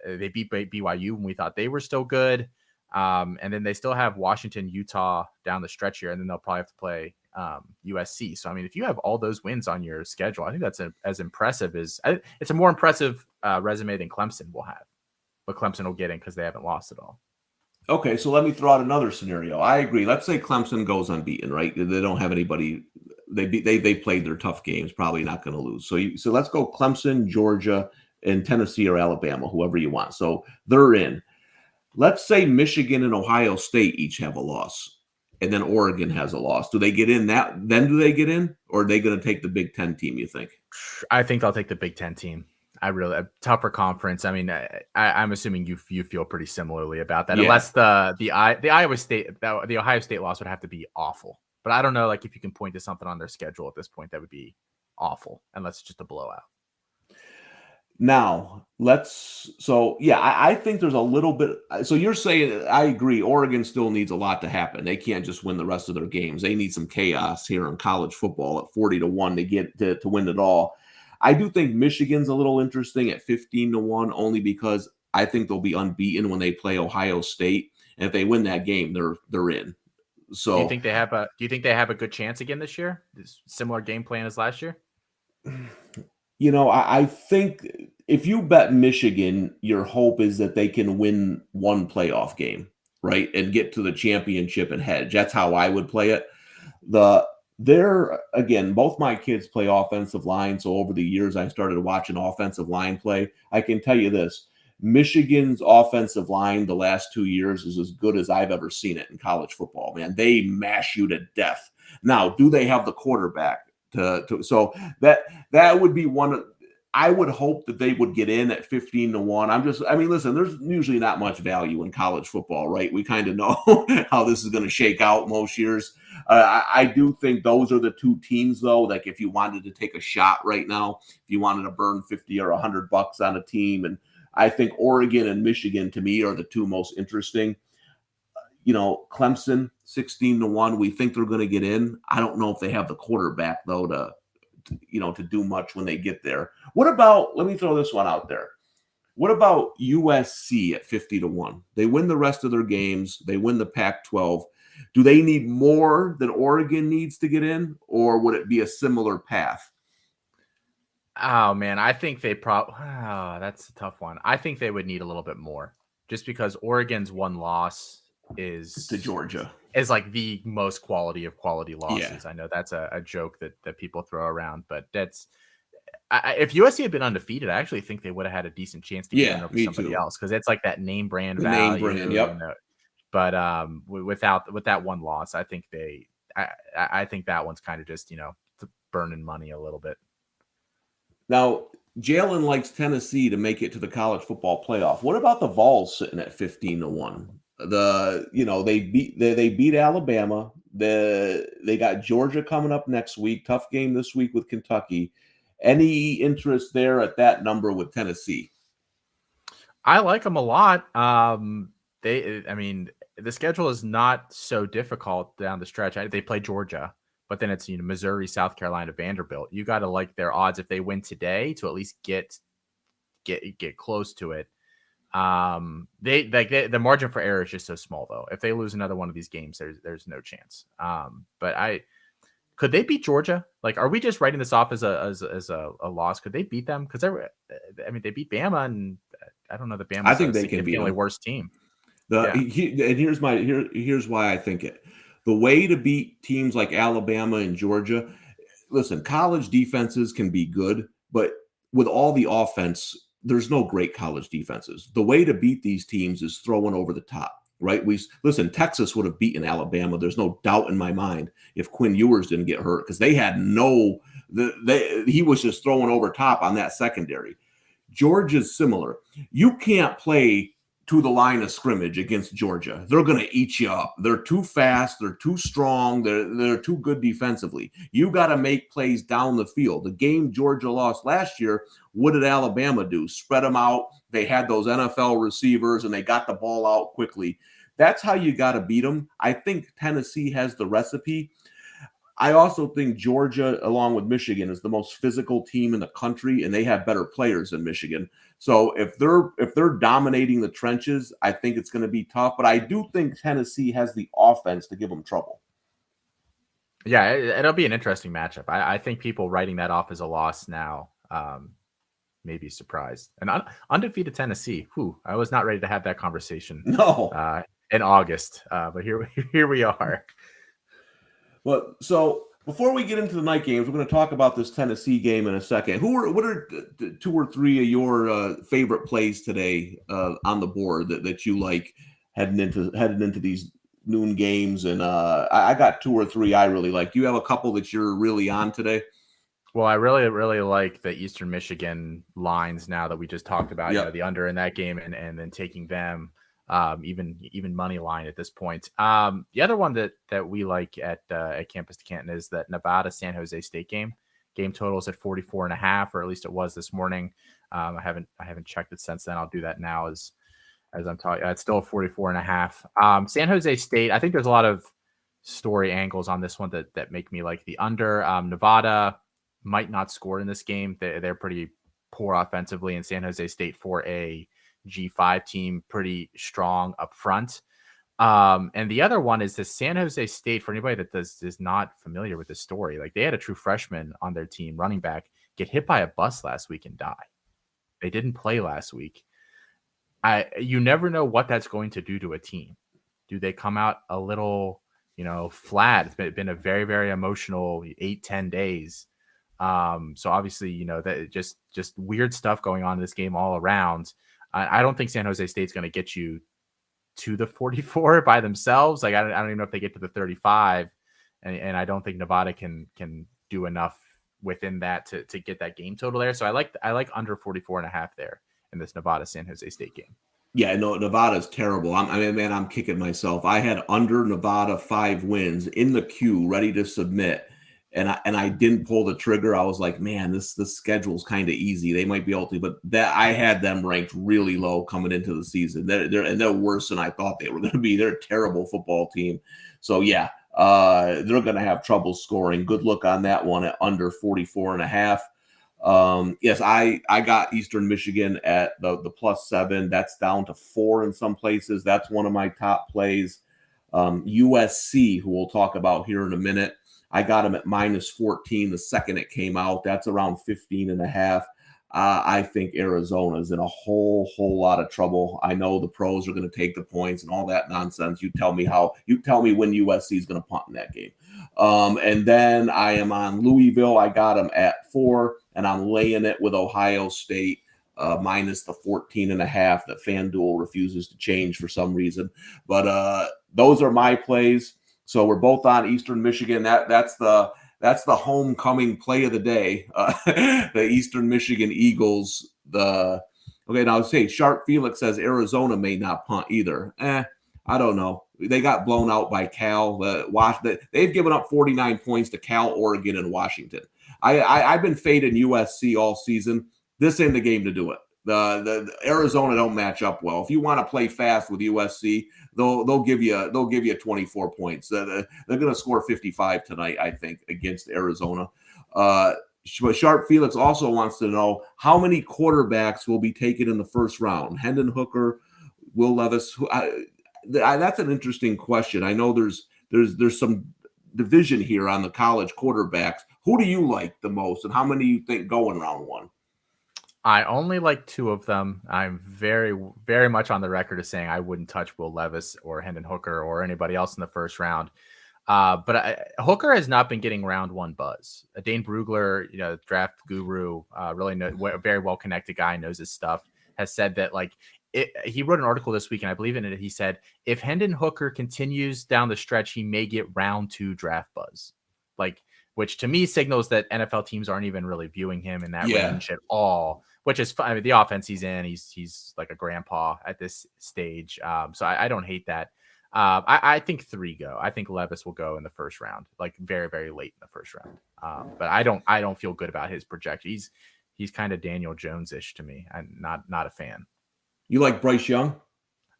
They beat BYU when we thought they were still good. And then they still have Washington, Utah down the stretch here, and then they'll probably have to play USC. So I mean, if you have all those wins on your schedule, I think that's as impressive as it's a more impressive resume than Clemson will have. But Clemson will get in because they haven't lost at all. Okay, so let me throw out another scenario. I agree. Let's say Clemson goes unbeaten, right? They don't have anybody. They played their tough games, probably not going to lose. So let's go Clemson, Georgia, and Tennessee or Alabama, whoever you want. So they're in. Let's say Michigan and Ohio State each have a loss, and then Oregon has a loss. Do they get in that? Then do they get in, or are they going to take the Big Ten team, you think? I think they'll take the Big Ten team. A tougher conference. I mean, I'm assuming you feel pretty similarly about that, unless the Ohio State loss would have to be awful. But I don't know, like if you can point to something on their schedule at this point that would be awful, unless it's just a blowout. Now, I think there's a little bit. So you're saying, I agree, Oregon still needs a lot to happen. They can't just win the rest of their games. They need some chaos here in college football at 40-1 to get to win it all. I do think Michigan's a little interesting at 15-1, only because I think they'll be unbeaten when they play Ohio State. And if they win that game, they're in. So do you think they have a good chance again this year? Similar game plan as last year? You know, I think if you bet Michigan, your hope is that they can win one playoff game, right? And get to the championship and hedge. That's how I would play it. Both my kids play offensive line. So over the years, I started watching offensive line play. I can tell you this, Michigan's offensive line the last 2 years is as good as I've ever seen it in college football, man. They mash you to death. Now, do they have the quarterback? So that would be one. I would hope that they would get in at 15-1. Listen, there's usually not much value in college football, right? We kind of know how this is going to shake out most years. I do think those are the two teams, though. Like if you wanted to take a shot right now, if you wanted to burn $50 or $100 on a team, and I think Oregon and Michigan to me are the two most interesting. You know, Clemson 16-1. We think they're going to get in. I don't know if they have the quarterback though to do much when they get there. What about? Let me throw this one out there. What about USC at 50-1? They win the rest of their games. They win the Pac-12. Do they need more than Oregon needs to get in, or would it be a similar path? Oh man, I think they that's a tough one. I think they would need a little bit more, just because Oregon's one loss is to Georgia is like the most quality of quality losses. Yeah. I know that's a joke that people throw around, but that's if USC had been undefeated, I actually think they would have had a decent chance to get in over somebody else, because it's like that name brand value. Name brand, yep. But with that one loss, I think I think that one's kind of just burning money a little bit. Now, Jalen likes Tennessee to make it to the college football playoff. What about the Vols sitting at 15-1? They beat Alabama. They got Georgia coming up next week. Tough game this week with Kentucky. Any interest there at that number with Tennessee? I like them a lot. The schedule is not so difficult down the stretch. They play Georgia, but then it's Missouri, South Carolina, Vanderbilt. You got to like their odds if they win today to at least get close to it. The margin for error is just so small though. If they lose another one of these games, there's no chance. But could they beat Georgia? Like, are we just writing this off as a loss? Could they beat them? Because they beat Bama, and I don't know that Bama. I think they can beat them. Worst team. Here's why I think it. The way to beat teams like Alabama and Georgia, listen, college defenses can be good, but with all the offense, there's no great college defenses. The way to beat these teams is throwing over the top, right? Texas would have beaten Alabama. There's no doubt in my mind if Quinn Ewers didn't get hurt, because they had he was just throwing over top on that secondary. Georgia's similar. You can't play to the line of scrimmage against Georgia. They're going to eat you up. They're too fast. They're too strong. They're too good defensively. You got to make plays down the field. The game Georgia lost last year, what did Alabama do? Spread them out. They had those NFL receivers, and they got the ball out quickly. That's how you got to beat them. I think Tennessee has the recipe. I also think Georgia, along with Michigan, is the most physical team in the country, and they have better players than Michigan. So if they're dominating the trenches, I think it's going to be tough. But I do think Tennessee has the offense to give them trouble. Yeah, it'll be an interesting matchup. I think people writing that off as a loss now may be surprised. And undefeated Tennessee, I was not ready to have that conversation. No. In August, but here we are. Well, so before we get into the night games, we're going to talk about this Tennessee game in a second. What are 2 or 3 of your favorite plays today on the board that you like heading into these noon games? And I got 2 or 3 I really like. Do you have a couple that you're really on today? Well, I really, really like the Eastern Michigan lines now that we just talked about. Yep. The under in that game, and then taking them. Even money line at this point. The other one that we like at Campus to Canton is that Nevada San Jose State game. Game totals at 44.5, or at least it was this morning. I haven't checked it since then. I'll do that now as I'm talking. It's still 44.5. San Jose State. I think there's a lot of story angles on this one that make me like the under. Nevada might not score in this game. They're pretty poor offensively, and San Jose State for a G5 team, pretty strong up front. And the other one is the San Jose State, for anybody that is not familiar with the story. Like, they had a true freshman on their team, running back, get hit by a bus last week and die. They didn't play last week. You never know what that's going to do to a team. Do they come out a little, flat? It's been a very, very emotional 8-10 days. So obviously, that just weird stuff going on in this game all around. I don't think San Jose State's going to get you to the 44 by themselves. Like, I don't even know if they get to the 35, and I don't think Nevada can do enough within that to get that game total there. So I like under 44.5 there in this Nevada San Jose State game. Yeah, no, Nevada's terrible. I'm kicking myself. I had under Nevada 5 wins in the queue, ready to submit. And I didn't pull the trigger. I was like, man, this schedule's kind of easy. They might be able to, but that I had them ranked really low coming into the season. They're worse than I thought they were going to be. They're a terrible football team. So yeah, they're going to have trouble scoring. Good look on that one at under 44.5. Yes, I got Eastern Michigan at the +7. That's down to 4 in some places. That's one of my top plays. USC, who we'll talk about here in a minute. I got them at -14 the second it came out. That's around 15.5. I think Arizona's in a whole lot of trouble. I know the pros are going to take the points and all that nonsense. You tell me when USC is going to punt in that game. And then I am on Louisville. I got them at 4, and I'm laying it with Ohio State minus the 14.5 that FanDuel refuses to change for some reason. But those are my plays. So we're both on Eastern Michigan. That's the homecoming play of the day. The Eastern Michigan Eagles. Now I'll say Sharp Felix says Arizona may not punt either. I don't know. They got blown out by Cal. They've given up 49 points to Cal, Oregon, and Washington. I've been fading USC all season. This ain't the game to do it. The Arizona don't match up well. If you want to play fast with USC, they'll give you 24 points. They're going to score 55 tonight, I think, against Arizona. But Sharp Felix also wants to know how many quarterbacks will be taken in the first round. Hendon Hooker, Will Levis. That's an interesting question. I know there's some division here on the college quarterbacks. Who do you like the most, and how many do you think go in round 1? I only like 2 of them. I'm very, very much on the record of saying I wouldn't touch Will Levis or Hendon Hooker or anybody else in the first round. But Hooker has not been getting round 1 buzz. Dane Brugler, draft guru, really very well connected guy, knows his stuff, has said that he wrote an article this week, and I believe in it. He said if Hendon Hooker continues down the stretch, he may get round 2 draft buzz. Which to me signals that NFL teams aren't even really viewing him in that range at all. which is fine. I mean, the offense he's in, he's like a grandpa at this stage. So I don't hate that. I think 3 go. I think Levis will go in the first round, like very, very late in the first round. But I don't feel good about his projection. He's kind of Daniel Jones-ish to me. I'm not a fan. You like Bryce Young?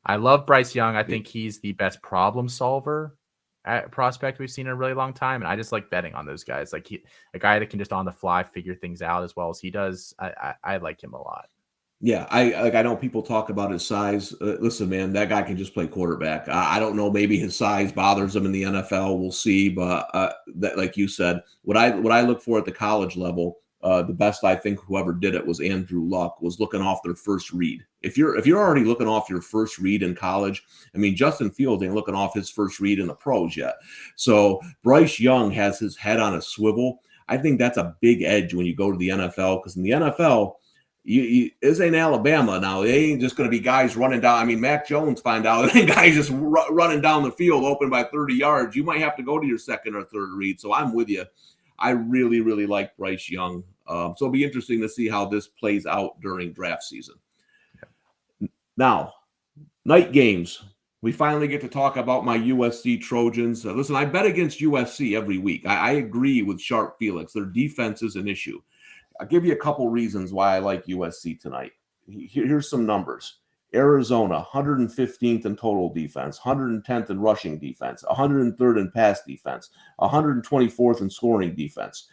I love Bryce Young. I think he's the best problem solver at prospect we've seen in a really long time. And I just like betting on those guys. Like a guy that can just on the fly figure things out as well as he does. I like him a lot. Yeah, I know people talk about his size. Listen, man, that guy can just play quarterback. I don't know, maybe his size bothers him in the NFL. We'll see, but that, like you said, what I look for at the college level, the best I think whoever did it was Andrew Luck, was looking off their first read. If you're already looking off your first read in college, I mean, Justin Fields ain't looking off his first read in the pros yet. So Bryce Young has his head on a swivel. I think that's a big edge when you go to the NFL, because in the NFL, this ain't Alabama now. They ain't just going to be guys running down. I mean, Mac Jones find out it ain't guys just running down the field open by 30 yards. You might have to go to your second or third read. So I'm with you. I really, really like Bryce Young. So it'll be interesting to see how this plays out during draft season. Now, night games. We finally get to talk about my USC Trojans. Listen, I bet against USC every week. I agree with Sharp Felix. Their defense is an issue. I'll give you a couple reasons why I like USC tonight. Here's some numbers. Arizona, 115th in total defense, 110th in rushing defense, 103rd in pass defense, 124th in scoring defense.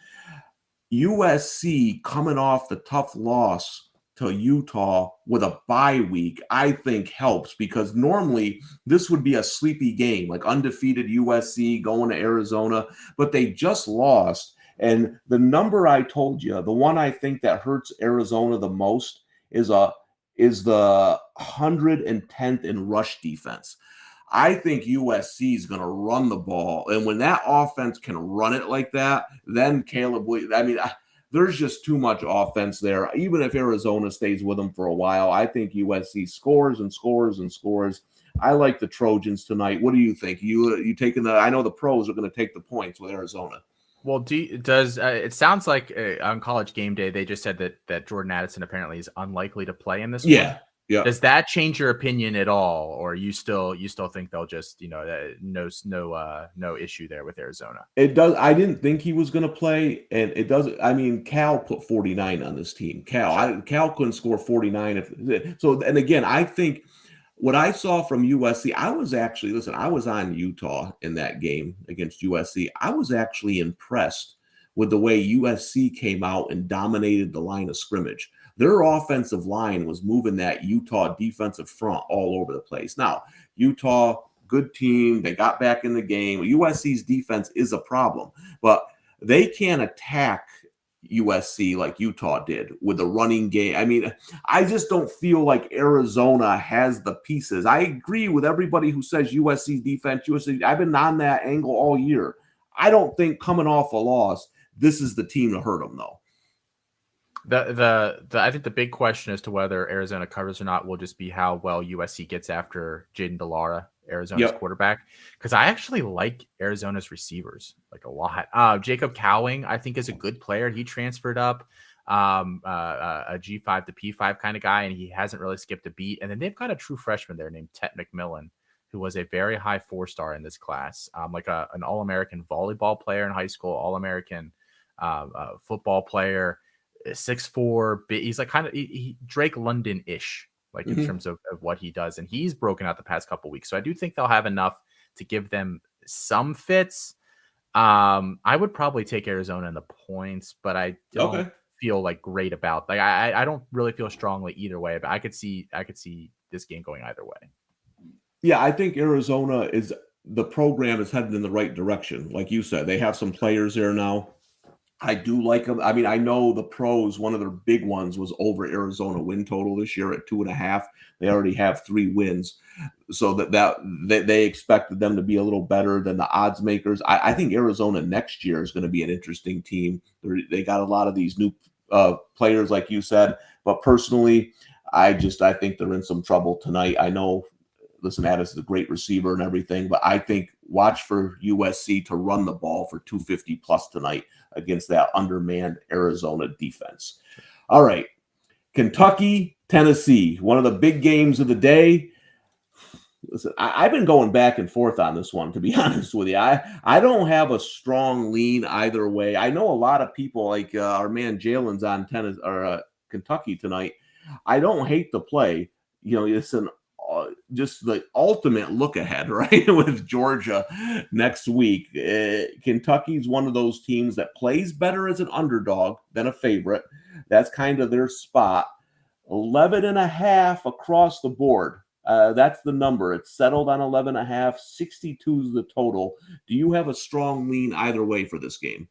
USC coming off the tough loss to Utah with a bye week, I think helps, because normally this would be a sleepy game, like undefeated USC going to Arizona, but they just lost. And the number I told you, the one I think that hurts Arizona the most is the 110th in rush defense. I think USC is going to run the ball. And when that offense can run it like that, then Caleb Williams, I mean, there's just too much offense there. Even if Arizona stays with them for a while, I think USC scores and scores and scores. I like the Trojans tonight. What do you think? You taking the? I know the pros are going to take the points with Arizona. Well, it sounds like on College Game Day they just said that Jordan Addison apparently is unlikely to play in this one. Yeah. Does that change your opinion at all, or you still think they'll just no issue there with Arizona? It does. I didn't think he was going to play, and it does. I mean, Cal put 49 on this team. Cal couldn't score 49 and again, I think. What I saw from USC, I was on Utah in that game against USC. I was actually impressed with the way USC came out and dominated the line of scrimmage. Their offensive line was moving that Utah defensive front all over the place. Now, Utah, good team. They got back in the game. USC's defense is a problem, but they can't attack USC like Utah did with the running game. I mean, I just don't feel like Arizona has the pieces. I agree with everybody who says USC's defense, USC. I've been on that angle all year. I don't think coming off a loss, this is the team to hurt them, though. I think the big question as to whether Arizona covers or not will just be how well USC gets after Jaden Delara, Arizona's quarterback, because I actually like Arizona's receivers like a lot. Jacob Cowing, I think, is a good player. He transferred up a G5 to P5 kind of guy, and he hasn't really skipped a beat. And then they've got a true freshman there named Tet McMillan, who was a very high 4-star in this class, like an All-American volleyball player in high school, All-American football player, 6'4". He's like kind of Drake London-ish. Like in terms of what he does. And he's broken out the past couple weeks. So I do think they'll have enough to give them some fits. I would probably take Arizona in the points, but I don't feel like great about, like, I don't really feel strongly either way, but I could see this game going either way. Yeah, I think Arizona the program is headed in the right direction. Like you said, they have some players there now. I do like them. I mean, I know the pros, one of their big ones was over Arizona win total this year at 2.5. They already have 3 wins. So that they expected them to be a little better than the odds makers. I think Arizona next year is going to be an interesting team. They got a lot of these new players, like you said. But personally, I think they're in some trouble tonight. I know, listen, Addis is a great receiver and everything, but I think watch for USC to run the ball for 250 plus tonight against that undermanned Arizona defense. All right. Kentucky, Tennessee, one of the big games of the day. Listen, I've been going back and forth on this one, to be honest with you. I don't have a strong lean either way. I know a lot of people, like our man Jalen's on tennis or Kentucky tonight. I don't hate the play. You know, it's just the ultimate look ahead, right? With Georgia next week. Kentucky's one of those teams that plays better as an underdog than a favorite. That's kind of their spot. 11.5 across the board. That's the number. It's settled on 11.5. 62 is the total. Do you have a strong lean either way for this game?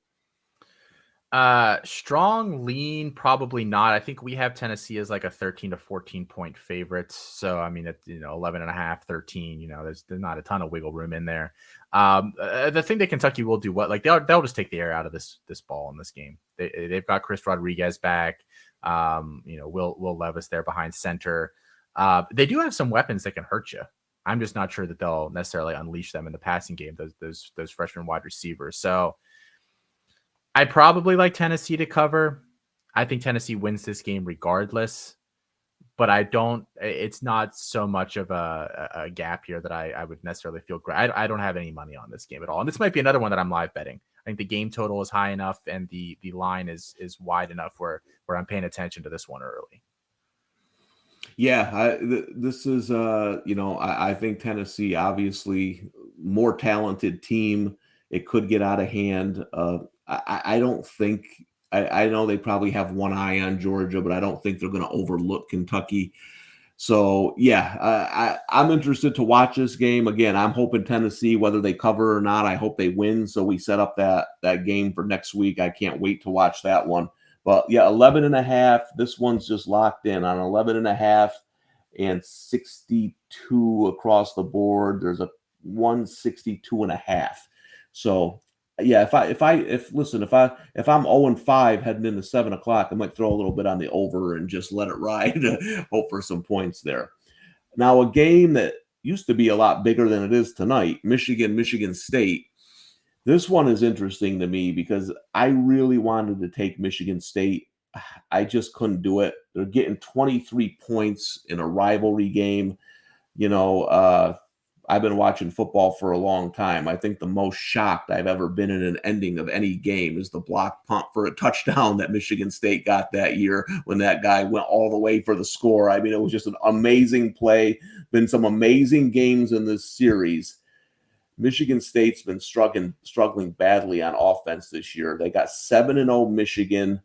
Strong lean, probably not. I think we have Tennessee as like a 13 to 14 point favorites. So, I mean, it's, 11.5, 13, there's not a ton of wiggle room in there. The thing that Kentucky will do they'll just take the air out of this ball in this game. They've got Chris Rodriguez back. Will Levis there behind center. They do have some weapons that can hurt you. I'm just not sure that they'll necessarily unleash them in the passing game, those freshman wide receivers. So I probably like Tennessee to cover. I think Tennessee wins this game regardless, but it's not so much of a gap here that I would necessarily feel great. I don't have any money on this game at all. And this might be another one that I'm live betting. I think the game total is high enough and the line is wide enough where I'm paying attention to this one early. Yeah, this is, I think Tennessee, obviously, more talented team. It could get out of hand. I don't think – I know they probably have one eye on Georgia, but I don't think they're going to overlook Kentucky. So, yeah, I'm interested to watch this game. Again, I'm hoping Tennessee, whether they cover or not, I hope they win. So we set up that game for next week. I can't wait to watch that one. But, yeah, 11.5. This one's just locked in on 11.5 and 62 across the board. There's a 162.5. So, yeah, if I'm 0-5 heading into 7 o'clock, I might throw a little bit on the over and just let it ride, hope for some points there. Now, a game that used to be a lot bigger than it is tonight, Michigan State. This one is interesting to me because I really wanted to take Michigan State. I just couldn't do it. They're getting 23 points in a rivalry game. I've been watching football for a long time. I think the most shocked I've ever been in an ending of any game is the block punt for a touchdown that Michigan State got that year when that guy went all the way for the score. I mean, it was just an amazing play. Been some amazing games in this series. Michigan State's been struggling badly on offense this year. They got 7-0 Michigan,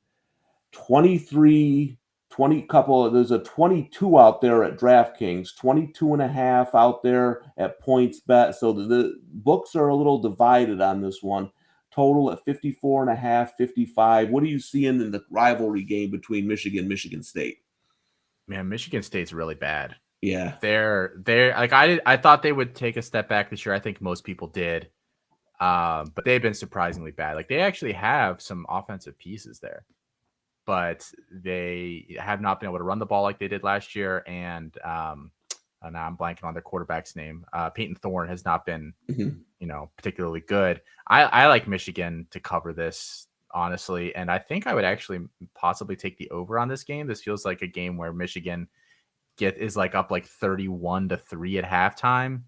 23 there's a 22 out there at DraftKings, 22.5 out there at PointsBet. So the books are a little divided on this one. Total at 54.5, 55. What are you seeing in the rivalry game between Michigan State? Man, Michigan State's really bad. Yeah. They're like I thought they would take a step back this year. I think most people did. But they've been surprisingly bad. Like they actually have some offensive pieces there, but they have not been able to run the ball like they did last year. And now I'm blanking on their quarterback's name. Peyton Thorne has not been, particularly good. I like Michigan to cover this, honestly. And I think I would actually possibly take the over on this game. This feels like a game where Michigan is like up like 31-3 at halftime.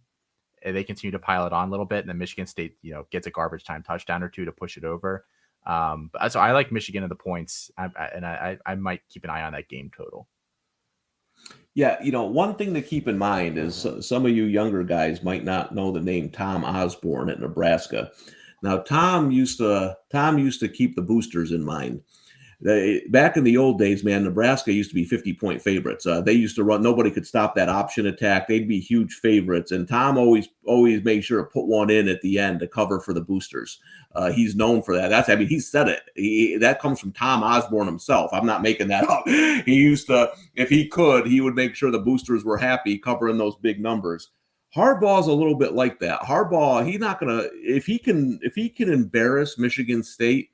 And they continue to pile it on a little bit. And then Michigan State, gets a garbage time touchdown or two to push it over. So I like Michigan in the points, I might keep an eye on that game total. Yeah, one thing to keep in mind is some of you younger guys might not know the name Tom Osborne at Nebraska. Now, Tom used to keep the boosters in mind. Back in the old days, man, Nebraska used to be 50-point favorites. They used to run. Nobody could stop that option attack. They'd be huge favorites. And Tom always made sure to put one in at the end to cover for the boosters. He's known for that. He said it. That comes from Tom Osborne himself. I'm not making that up. He used to, if he could, he would make sure the boosters were happy covering those big numbers. Harbaugh's a little bit like that. Harbaugh, he's not going to, if he can embarrass Michigan State,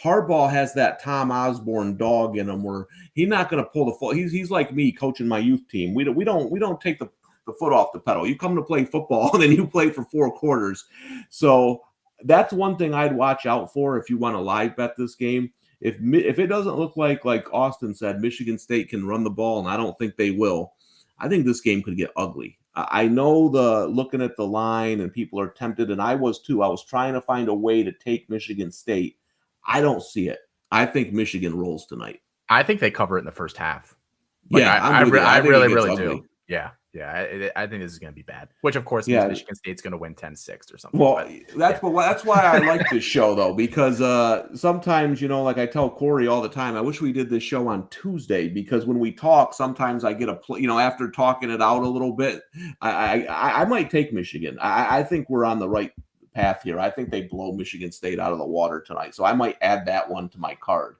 Harbaugh has that Tom Osborne dog in him where he's not going to pull the foot. He's like me coaching my youth team. We don't take the foot off the pedal. You come to play football and then you play for 4 quarters. So that's one thing I'd watch out for if you want to live bet this game if it doesn't look like Austin said, Michigan State can run the ball, and I don't think they will, I think this game could get ugly. I know looking at the line and people are tempted, and I was too. I was trying to find a way to take Michigan State. I don't see it. I think Michigan rolls tonight. I think they cover it in the first half. I'm with you. I think really ugly. do. Yeah. I think this is going to be bad. Which, of course, means Michigan State's going to win 10-6 or something. Well, that's why I like this show, though, because sometimes, like I tell Corey all the time, I wish we did this show on Tuesday, because when we talk, sometimes I get after talking it out a little bit, I might take Michigan. I think we're on the right path here. I think they blow Michigan State out of the water tonight. So I might add that one to my card.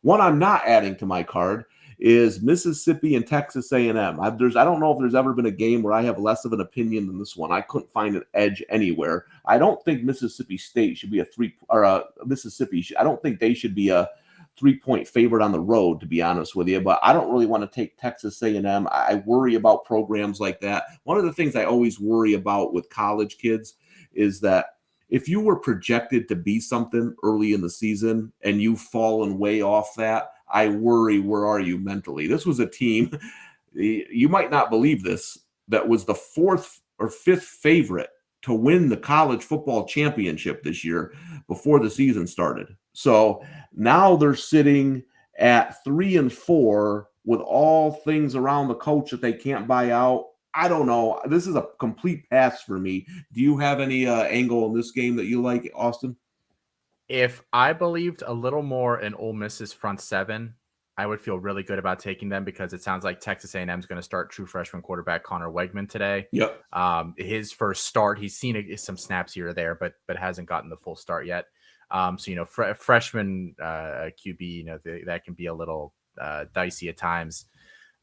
One I'm not adding to my card is Mississippi and Texas A&M. I don't know if there's ever been a game where I have less of an opinion than this one. I couldn't find an edge anywhere. I don't think Mississippi State should be I don't think they should be a 3-point favorite on the road, to be honest with you. But I don't really want to take Texas A&M. I worry about programs like that. One of the things I always worry about with college kids is that if you were projected to be something early in the season and you've fallen way off that, I worry, where are you mentally? This was a team, you might not believe this, that was the 4th or 5th favorite to win the college football championship this year before the season started. So now they're sitting at 3-4 with all things around the coach that they can't buy out. I don't know. This is a complete pass for me. Do you have any angle in this game that you like, Austin? If I believed a little more in Ole Miss's front seven, I would feel really good about taking them, because it sounds like Texas A&M is going to start true freshman quarterback Connor Wegman today. Yep. His first start, he's seen some snaps here or there, but hasn't gotten the full start yet. So freshman QB, that can be a little dicey at times.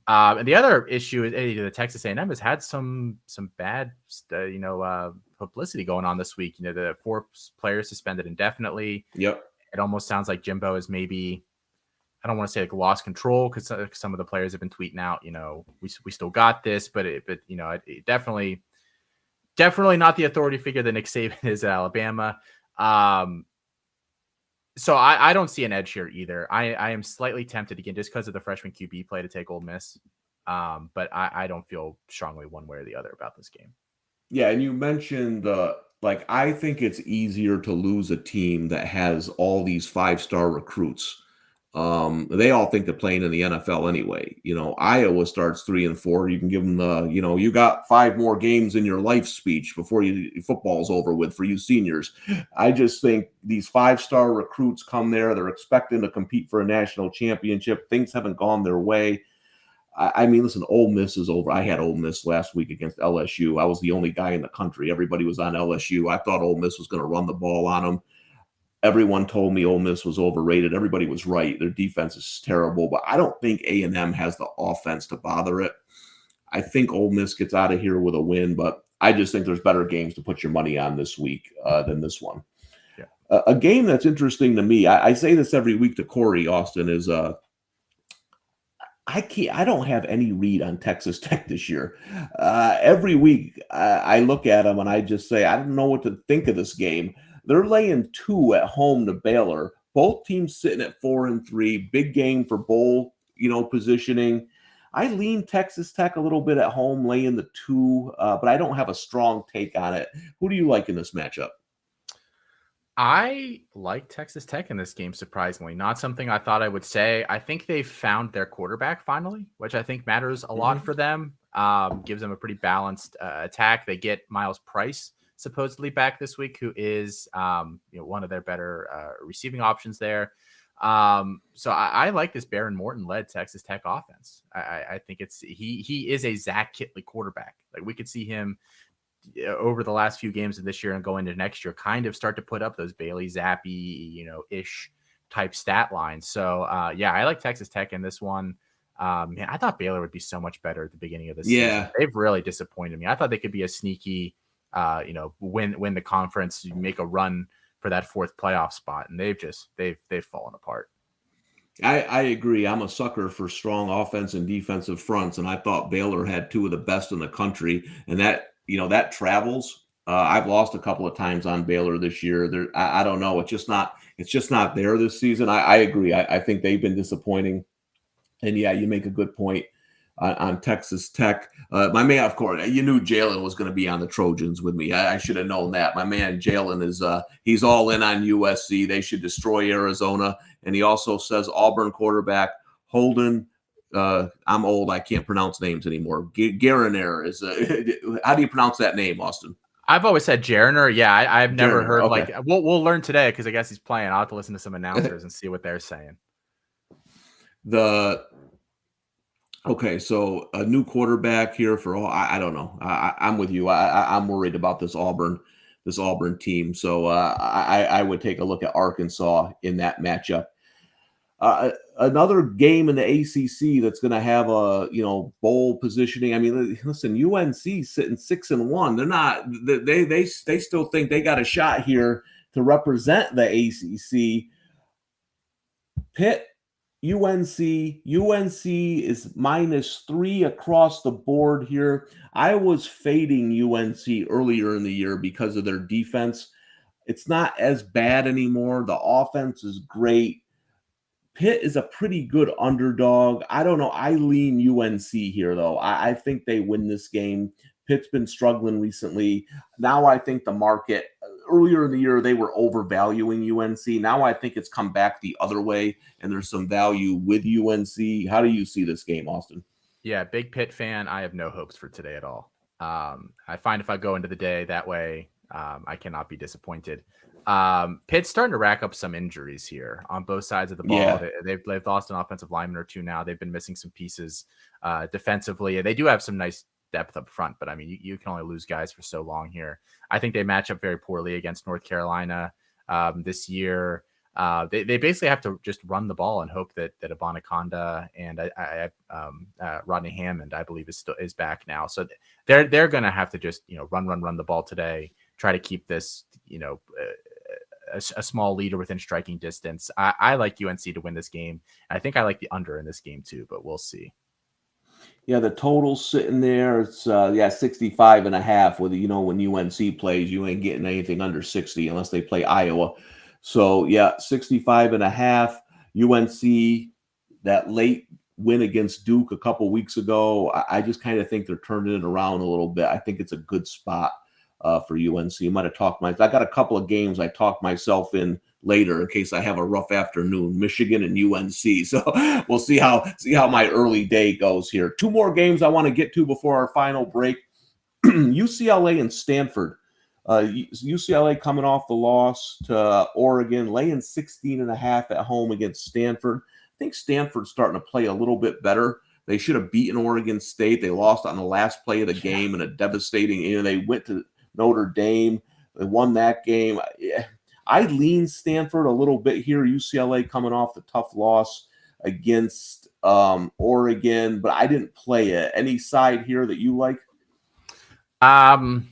And the other issue is the Texas A&M has had some bad publicity going on this week. The 4 players suspended indefinitely. Yep. It almost sounds like Jimbo is maybe, I don't want to say lost control, because some of the players have been tweeting out, we still got this, but it definitely not the authority figure that Nick Saban is at Alabama. So I don't see an edge here either. I am slightly tempted again, just because of the freshman QB play, to take Ole Miss. But I don't feel strongly one way or the other about this game. Yeah, and you mentioned I think it's easier to lose a team that has all these 5-star recruits. They all think they're playing in the NFL anyway. Iowa starts 3-4. You can give them you got 5 more games in your life speech before football's over with for you seniors. I just think these 5-star recruits come there. They're expecting to compete for a national championship. Things haven't gone their way. I mean, listen, Ole Miss is over. I had Ole Miss last week against LSU. I was the only guy in the country. Everybody was on LSU. I thought Ole Miss was going to run the ball on them. Everyone told me Ole Miss was overrated. Everybody was right. Their defense is terrible, but I don't think A&M has the offense to bother it. I think Ole Miss gets out of here with a win, but I just think there's better games to put your money on this week than this one. Yeah. A game that's interesting to me, I say this every week to Corey, Austin, is I don't have any read on Texas Tech this year. Every week I look at them and I just say, I don't know what to think of this game. They're laying 2 at home to Baylor. Both teams sitting at 4-3. Big game for bowl, positioning. I lean Texas Tech a little bit at home, laying the 2, but I don't have a strong take on it. Who do you like in this matchup? I like Texas Tech in this game, surprisingly. Not something I thought I would say. I think they've found their quarterback finally, which I think matters a lot for them. Gives them a pretty balanced attack. They get Miles Price supposedly back this week, who is one of their better receiving options there. So I like this Baron Morton led Texas Tech offense. I think he is a Zach Kitley quarterback. Like, we could see him over the last few games of this year and going into next year kind of start to put up those Bailey Zappi ish type stat lines. So I like Texas Tech in this one. Man, I thought Baylor would be so much better at the beginning of the season. They've really disappointed me. I thought they could be a sneaky win the conference, make a run for that 4th playoff spot, and they've fallen apart. I agree. I'm a sucker for strong offense and defensive fronts, and I thought Baylor had 2 of the best in the country, and that travels. I've lost a couple of times on Baylor this year. I don't know. It's just not. it's just not there this season. I agree. I think they've been disappointing. And yeah, you make a good point on Texas Tech. My man, of course, you knew Jalen was going to be on the Trojans with me. I should have known that. My man Jalen is he's all in on USC. They should destroy Arizona. And he also says Auburn quarterback Holden. I'm old. I can't pronounce names anymore. Gariner is. How do you pronounce that name, Austin? I've always said Jariner. Yeah, I've never Jariner, heard okay. we'll learn today because I guess he's playing. I'll have to listen to some announcers and see what they're saying. Okay, so a new quarterback here for all. I don't know. I'm with you. I'm worried about this Auburn team. So I would take a look at Arkansas in that matchup. Another game in the ACC that's going to have a bowl positioning. I mean, listen, UNC sitting 6-1. They're not. They still think they got a shot here to represent the ACC. Pitt, UNC is -3 across the board here. I was fading UNC earlier in the year because of their defense. It's not as bad anymore. The offense is great. Pitt is a pretty good underdog. I don't know. I lean UNC here, though. I think they win this game. Pitt's been struggling recently. Now I think the market, earlier in the year, they were overvaluing UNC. Now I think it's come back the other way, and there's some value with UNC. How do you see this game, Austin? Yeah, big Pitt fan. I have no hopes for today at all. I find if I go into the day that way, I cannot be disappointed. Pitt's starting to rack up some injuries here on both sides of the ball. Yeah. They've lost an offensive lineman or two now. They've been missing some pieces defensively. They do have some nice depth up front, but I mean, you can only lose guys for so long here. I think they match up very poorly against North Carolina this year. They basically have to just run the ball and hope that Abanaconda and Rodney Hammond, I believe, is back now. So they're going to have to just run the ball today. Try to keep this a small leader within striking distance. I like UNC to win this game. I think I like the under in this game too, but we'll see. Yeah, the total's sitting there. It's 65.5. With when UNC plays, you ain't getting anything under 60 unless they play Iowa. So yeah, 65.5. UNC, that late win against Duke a couple weeks ago. I just kind of think they're turning it around a little bit. I think it's a good spot for UNC. You might have talked I got a couple of games I talked myself in later in case I have a rough afternoon. Michigan and UNC. So we'll see how my early day goes here. Two more games I want to get to before our final break. UCLA and Stanford. UCLA coming off the loss to Oregon, laying 16.5 at home against Stanford. I think Stanford's starting to play a little bit better. They should have beaten Oregon State. They lost on the last play of the game in a devastating. They went to Notre Dame. They won that game. I lean Stanford a little bit here. UCLA coming off the tough loss against Oregon, but I didn't play it. Any side here that you like? No,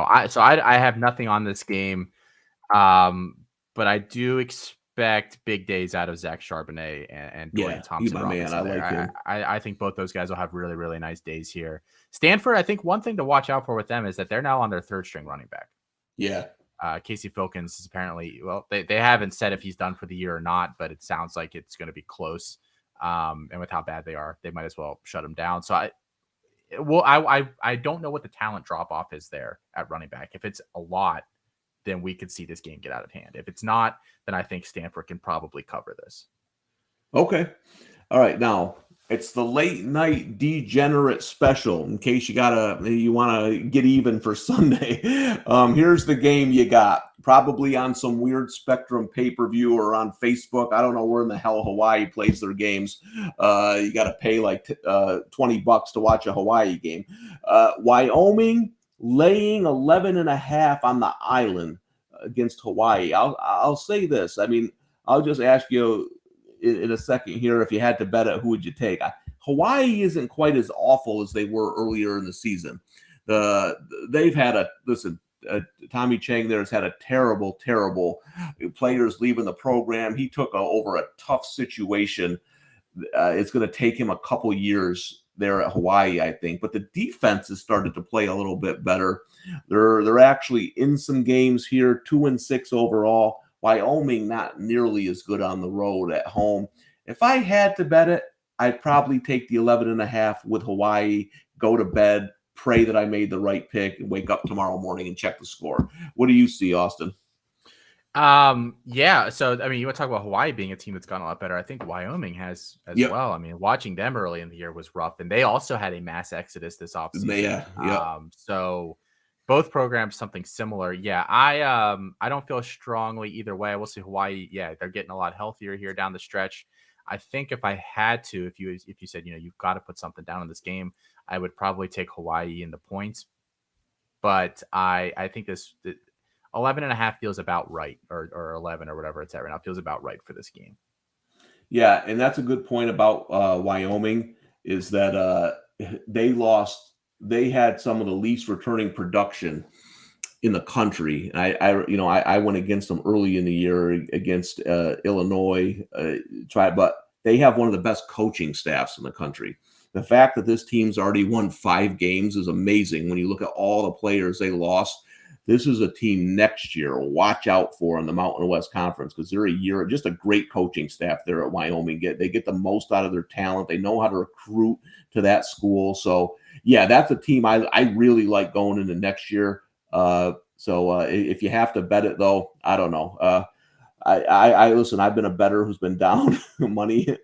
I have nothing on this game, but I do expect big days out of Zach Charbonnet and Dorian Thompson. Man, I like him. I think both those guys will have really, really nice days here. Stanford, I think one thing to watch out for with them is that they're now on their third string running back. Yeah. Casey Filkins is apparently, they haven't said if he's done for the year or not, but it sounds like it's going to be close. And with how bad they are, they might as well shut him down. So I don't know what the talent drop off is there at running back. If it's a lot, then we could see this game get out of hand. If it's not, then I think Stanford can probably cover this. Okay. All right. Now it's the late night degenerate special in case you want to get even for Sunday. Here's the game you got. Probably on some weird Spectrum pay-per-view or on Facebook. I don't know where in the hell Hawaii plays their games. You got to pay like $20 to watch a Hawaii game. Wyoming laying 11.5 on the island against Hawaii. I'll say this. I mean, I'll just ask you in a second here, if you had to bet it, who would you take? Hawaii isn't quite as awful as they were earlier in the season. They've had Tommy Chang there has had a terrible players leaving the program. He took over a tough situation. It's going to take him a couple years there at Hawaii, I think. But the defense has started to play a little bit better. They're actually in some games here, 2-6 overall. Wyoming not nearly as good on the road at home. If I had to bet it, I'd probably take the 11.5 with Hawaii, go to bed, pray that I made the right pick, and wake up tomorrow morning and check the score. What do you see, Austin? Yeah. So, I mean, you want to talk about Hawaii being a team that's gotten a lot better. I think Wyoming has as well. I mean, watching them early in the year was rough, and they also had a mass exodus this offseason. So both programs, something similar. Yeah. I don't feel strongly either way. I will say Hawaii. Yeah. They're getting a lot healthier here down the stretch. I think if I had to, if you said, you've got to put something down in this game, I would probably take Hawaii in the points. But I think this 11.5 feels about right, or 11 or whatever it's at right now feels about right for this game. Yeah, and that's a good point about Wyoming is that they had some of the least returning production in the country. And I went against them early in the year against Illinois, but they have one of the best coaching staffs in the country. The fact that this team's already won 5 games is amazing when you look at all the players they lost. This is a team next year watch out for in the Mountain West Conference because they're just a great coaching staff there at Wyoming. They get the most out of their talent. They know how to recruit to that school. So, yeah, that's a team I really like going into next year. So if you have to bet it, though, I don't know. I listen, I've been a bettor who's been down money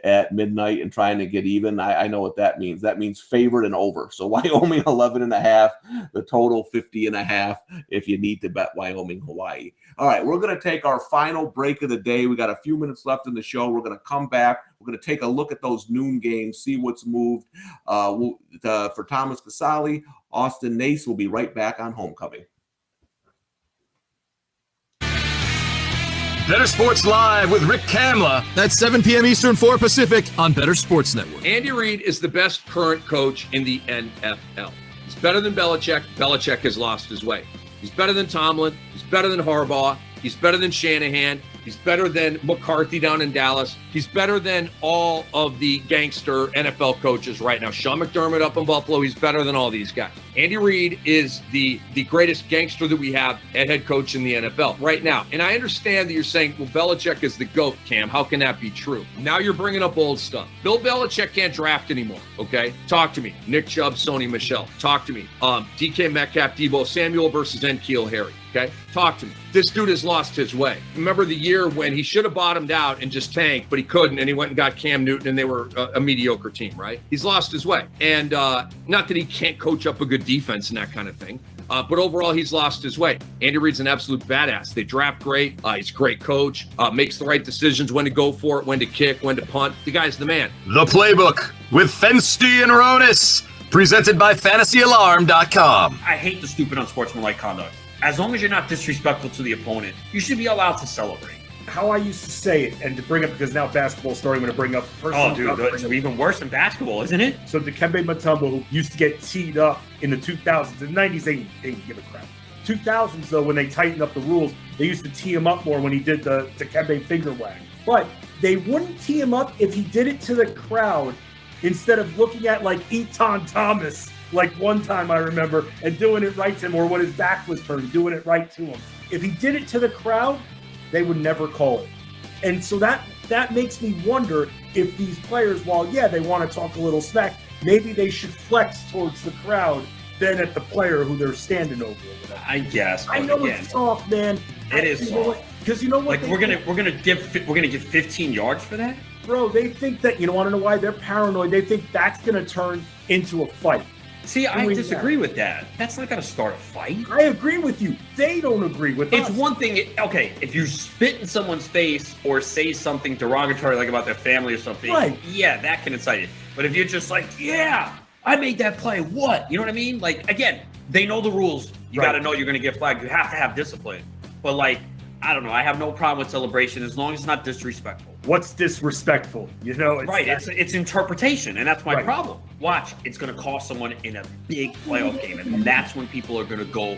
at midnight and trying to get even. I know what that means. That means favored and over. So Wyoming 11.5, the total 50.5 if you need to bet Wyoming, Hawaii. All right, we're going to take our final break of the day. We got a few minutes left in the show. We're going to come back. We're going to take a look at those noon games, see what's moved. For Thomas Casale, Austin Nace will be right back on Homecoming. Bettor Sports Live with Rick Kamla. That's 7 p.m. Eastern, 4 Pacific on Bettor Sports Network. Andy Reid is the best current coach in the NFL. He's better than Belichick. Belichick has lost his way. He's better than Tomlin. He's better than Harbaugh. He's better than Shanahan. He's better than McCarthy down in Dallas. He's better than all of the gangster NFL coaches right now. Sean McDermott up in Buffalo, he's better than all these guys. Andy Reid is the greatest gangster that we have at head coach in the NFL right now. And I understand that you're saying, well, Belichick is the GOAT, Cam. How can that be true? Now you're bringing up old stuff. Bill Belichick can't draft anymore, okay? Talk to me. Nick Chubb, Sony Michel. Talk to me. DK Metcalf, Debo Samuel versus N'Keal Harry. Okay, talk to me. This dude has lost his way. Remember the year when he should have bottomed out and just tanked, but he couldn't, and he went and got Cam Newton, and they were a mediocre team, right? He's lost his way. And not that he can't coach up a good defense and that kind of thing, but overall, he's lost his way. Andy Reid's an absolute badass. They draft great. He's a great coach, makes the right decisions, when to go for it, when to kick, when to punt. The guy's the man. The Playbook with Fensty and Ronis, presented by FantasyAlarm.com. I hate the stupid unsportsmanlike conduct. As long as you're not disrespectful to the opponent, you should be allowed to celebrate. How I used to say it, and to bring up, because now basketball's starting, I'm going to bring up Oh, dude, it's even worse than basketball, isn't it? So Dikembe Mutombo, who used to get teed up in the 2000s, the 90s, they didn't give a crap. 2000s, though, when they tightened up the rules, they used to tee him up more when he did the Dikembe finger wag. But they wouldn't tee him up if he did it to the crowd instead of looking at, like, Eton Thomas, like one time I remember, and doing it right to him, or when his back was turned, doing it right to him. If he did it to the crowd, they would never call it. And so that makes me wonder if these players, while, yeah, they want to talk a little smack, maybe they should flex towards the crowd than at the player who they're standing over. I guess. I know it's soft, man. It is soft. Because you know what? Like we're gonna give 15 yards for that, bro. They think that, you know, want to know why they're paranoid? They think that's gonna turn into a fight. See, I disagree with that. That's not going to start a fight. I agree with you. They don't agree with us. It's one thing, okay, if you spit in someone's face or say something derogatory, like about their family or something, right, yeah, that can incite it. But if you're just like, yeah, I made that play, what? You know what I mean? Like, again, they know the rules. You got to know you're going to get flagged. You have to have discipline. But, like, I don't know. I have no problem with celebration as long as it's not disrespectful. What's disrespectful? You know, it's interpretation, and that's my problem. Watch, it's going to cost someone in a big playoff game, and that's when people are going to go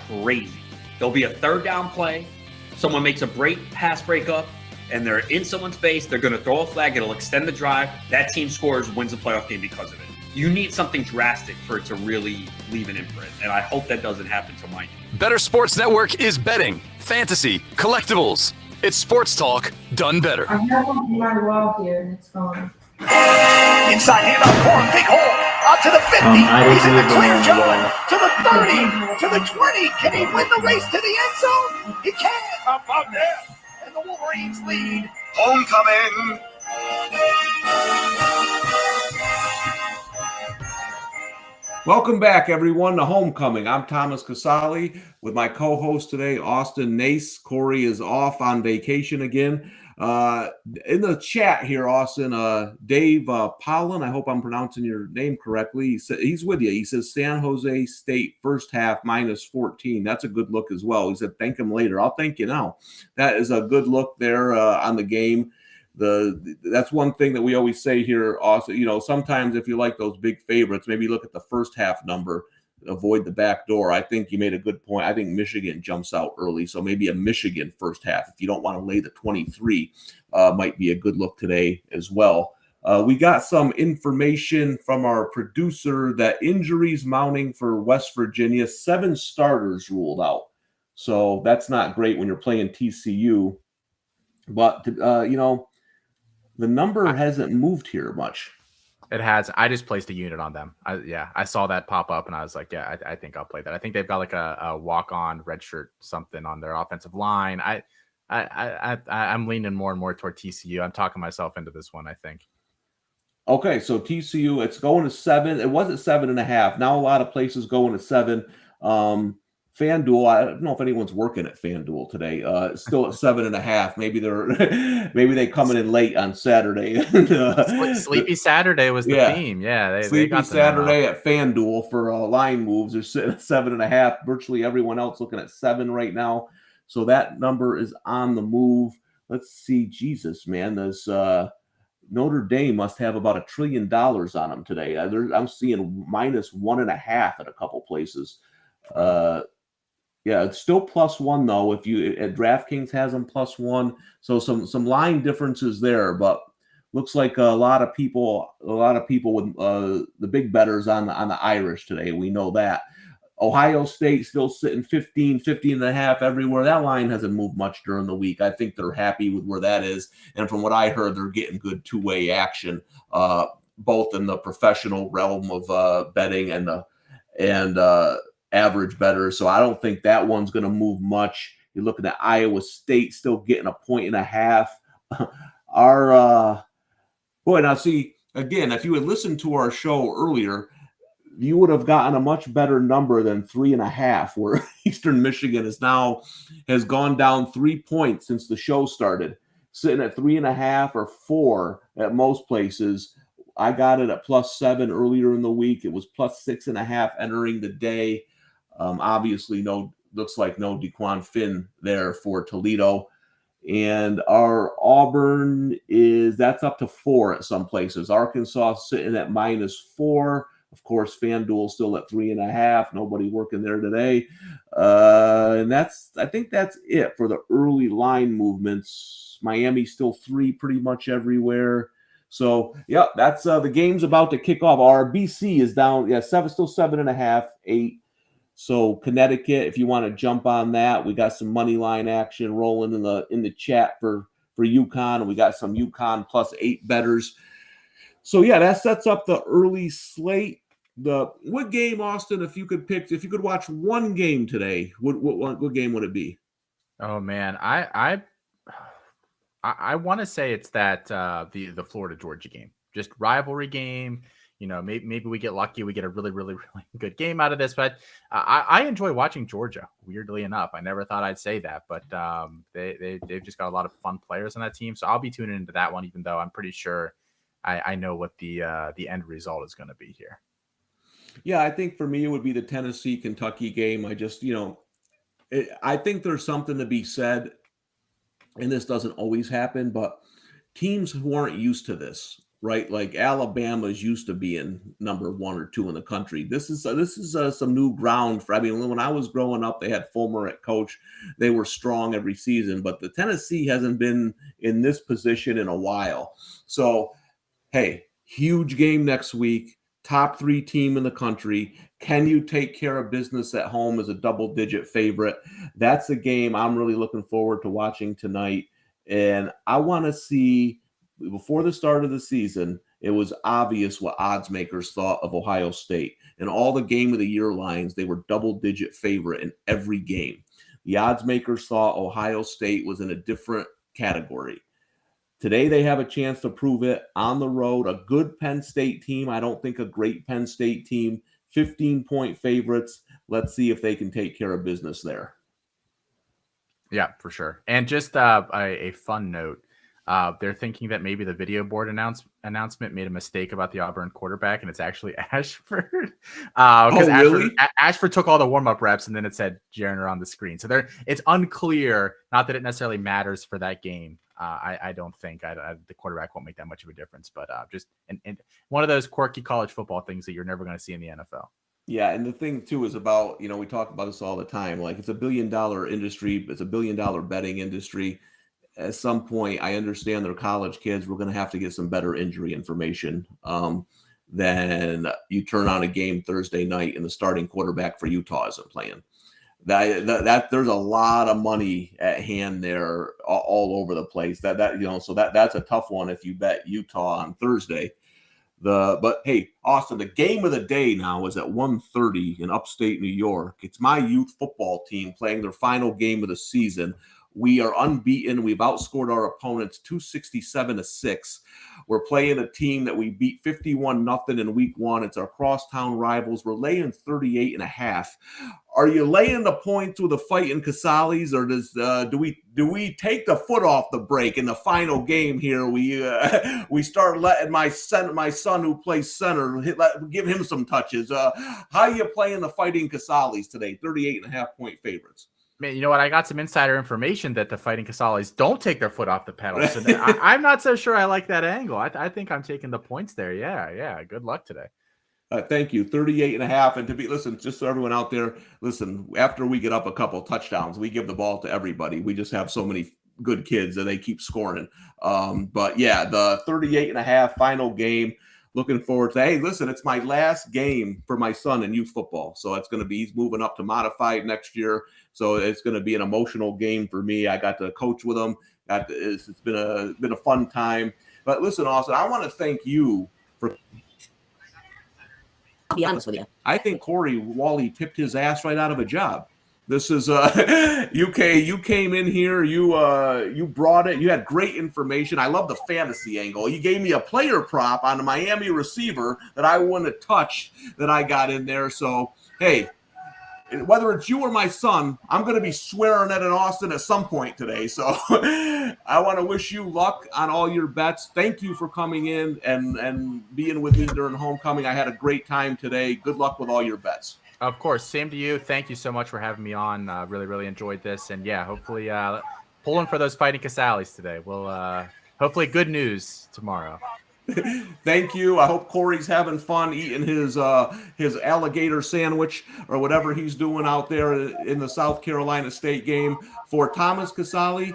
crazy. There'll be a third down play. Someone makes a pass breakup, and they're in someone's face. They're going to throw a flag. It'll extend the drive. That team scores, wins the playoff game because of it. You need something drastic for it to really leave an imprint, and I hope that doesn't happen to Mike. Better Sports Network is betting, fantasy, collectibles. It's sports talk done better. I have one in my wall here and it's gone. Inside handoff for a big hole. Out to the 50. He's in the clear, John. To the 30. To the 20. Can he win the race to the end zone? He can. About there. And the Wolverines lead. Homecoming. Welcome back, everyone, to Homecoming. I'm Thomas Casali with my co-host today, Austin Nace. Corey is off on vacation again. In the chat here, Austin, Dave Pollen, I hope I'm pronouncing your name correctly. He's with you. He says San Jose State first half -14. That's a good look as well. He said, thank him later. I'll thank you now. That is a good look there on the game. That's one thing that we always say here, also, sometimes if you like those big favorites, maybe look at the first half number, avoid the back door. I think you made a good point. I think Michigan jumps out early, so maybe a Michigan first half, if you don't want to lay the 23, might be a good look today as well. We got some information from our producer that injuries mounting for West Virginia, 7 starters ruled out. So that's not great when you're playing TCU, but the number hasn't moved here much. It has. I just placed a unit on them. I saw that pop up and I was like, yeah, I think I'll play that. I think they've got like a walk-on redshirt something on their offensive line. I'm leaning more and more toward TCU. I'm talking myself into this one, I think. Okay, so TCU, it's going to 7. It wasn't 7.5. Now a lot of places going to 7. FanDuel, I don't know if anyone's working at FanDuel today. It's still at 7.5. Maybe they coming in late on Saturday. Sleepy Saturday was the theme. Yeah, Sleepy they got Saturday at FanDuel for line moves. They're sitting at 7.5. Virtually everyone else looking at 7 right now. So that number is on the move. Let's see. Jesus, man, this Notre Dame must have about $1 trillion on them today. I'm seeing -1.5 at a couple places. Yeah, it's still +1 though. If you at DraftKings has them +1, so some line differences there. But looks like a lot of people with the big bettors on the Irish today. We know that. Ohio State still sitting 15.5 everywhere. That line hasn't moved much during the week. I think they're happy with where that is. And from what I heard, they're getting good two-way action, both in the professional realm of betting and average better. So I don't think that one's going to move much. You're looking at Iowa State still getting 1.5 points. Now see, again, if you had listened to our show earlier, you would have gotten a much better number than 3.5, where Eastern Michigan has gone down 3 points since the show started, sitting at 3.5 or 4 at most places. I got it at +7 earlier in the week. It was +6.5 entering the day. Obviously, looks like no DeQuan Finn there for Toledo. And our Auburn that's up to 4 at some places. Arkansas sitting at -4. Of course, FanDuel still at 3.5. Nobody working there today. And I think that's it for the early line movements. Miami still 3 pretty much everywhere. So, yeah, that's the game's about to kick off. Our BC is down, still 7.5, 8. So Connecticut, if you want to jump on that, we got some money line action rolling in the chat for UConn, and we got some UConn +8 bettors. So yeah, that sets up the early slate. What game, Austin? If you could watch one game today, what game would it be? Oh man, I want to say it's that the Florida Georgia game, just rivalry game. Maybe we get lucky. We get a really, really, really good game out of this. But I enjoy watching Georgia, weirdly enough. I never thought I'd say that, but they've just got a lot of fun players on that team. So I'll be tuning into that one, even though I'm pretty sure I know what the end result is going to be here. Yeah, I think for me, it would be the Tennessee-Kentucky game. I think there's something to be said, and this doesn't always happen, but teams who aren't used to this, right? Like Alabama is used to being number 1 or 2 in the country. This is some new ground for. I mean, when I was growing up, they had Fulmer at coach. They were strong every season, but the Tennessee hasn't been in this position in a while. So, hey, huge game next week. top 3 team in the country. Can you take care of business at home as a double-digit favorite? That's a game I'm really looking forward to watching tonight. And I want to see, before the start of the season, it was obvious what odds makers thought of Ohio State. And all the game of the year lines, they were double-digit favorite in every game. The odds makers thought Ohio State was in a different category. Today, they have a chance to prove it on the road. A good Penn State team. I don't think a great Penn State team. 15-point favorites. Let's see if they can take care of business there. Yeah, for sure. And just a fun note. They're thinking that maybe the video board announcement made a mistake about the Auburn quarterback, and it's actually Ashford. Really? Ashford took all the warm-up reps, and then it said Jarner on the screen. So it's unclear, not that it necessarily matters for that game. I don't think the quarterback won't make that much of a difference, but just one of those quirky college football things that you're never going to see in the NFL. Yeah, and the thing too is about, we talk about this all the time. Like, it's a $1 billion industry. It's a $1 billion betting industry. At some point, I understand they're college kids. We're going to have to get some better injury information. Then you turn on a game Thursday night and the starting quarterback for Utah isn't playing. That there's a lot of money at hand there all over the place. So that's a tough one if you bet Utah on Thursday. But hey, Austin, the game of the day now is at 1:30 in upstate New York. It's my youth football team playing their final game of the season. We are unbeaten. We've outscored our opponents 267-6. We're playing a team that we beat 51-0 in week 1. It's our crosstown rivals. We're laying 38.5. Are you laying the points with a fight in Casales, or do we take the foot off the brake in the final game here? We start letting my son who plays center give him some touches. How are you playing the Fighting Casales today? 38.5-point favorites. Man, you know what? I got some insider information that the Fighting Casales don't take their foot off the pedal. So I'm not so sure I like that angle. I think I'm taking the points there. Yeah. Good luck today. Thank you. 38.5. And just so everyone out there, listen, after we get up a couple touchdowns, we give the ball to everybody. We just have so many good kids that they keep scoring. But yeah, the 38.5 final game. Looking forward to, hey, listen, it's my last game for my son in youth football. So it's going to be, he's moving up to modified next year. So it's going to be an emotional game for me. I got to coach with him. It's been a fun time. But listen, Austin, I want to thank you for. I'll be honest with you. I think Corey Wally tipped his ass right out of a job. This is you came in here, you brought it, you had great information. I love the fantasy angle. You gave me a player prop on a Miami receiver that I wouldn't have touched that I got in there. So hey, whether it's you or my son, I'm going to be swearing at an Austin at some point today. So I want to wish you luck on all your bets. Thank you for coming in and being with me during homecoming. I had a great time today. Good luck with all your bets. Of course. Same to you. Thank you so much for having me on. Really, really enjoyed this. And yeah, hopefully pulling for those Fighting Casales today. We'll hopefully good news tomorrow. Thank you. I hope Corey's having fun eating his alligator sandwich or whatever he's doing out there in the South Carolina State game. For Thomas Casale,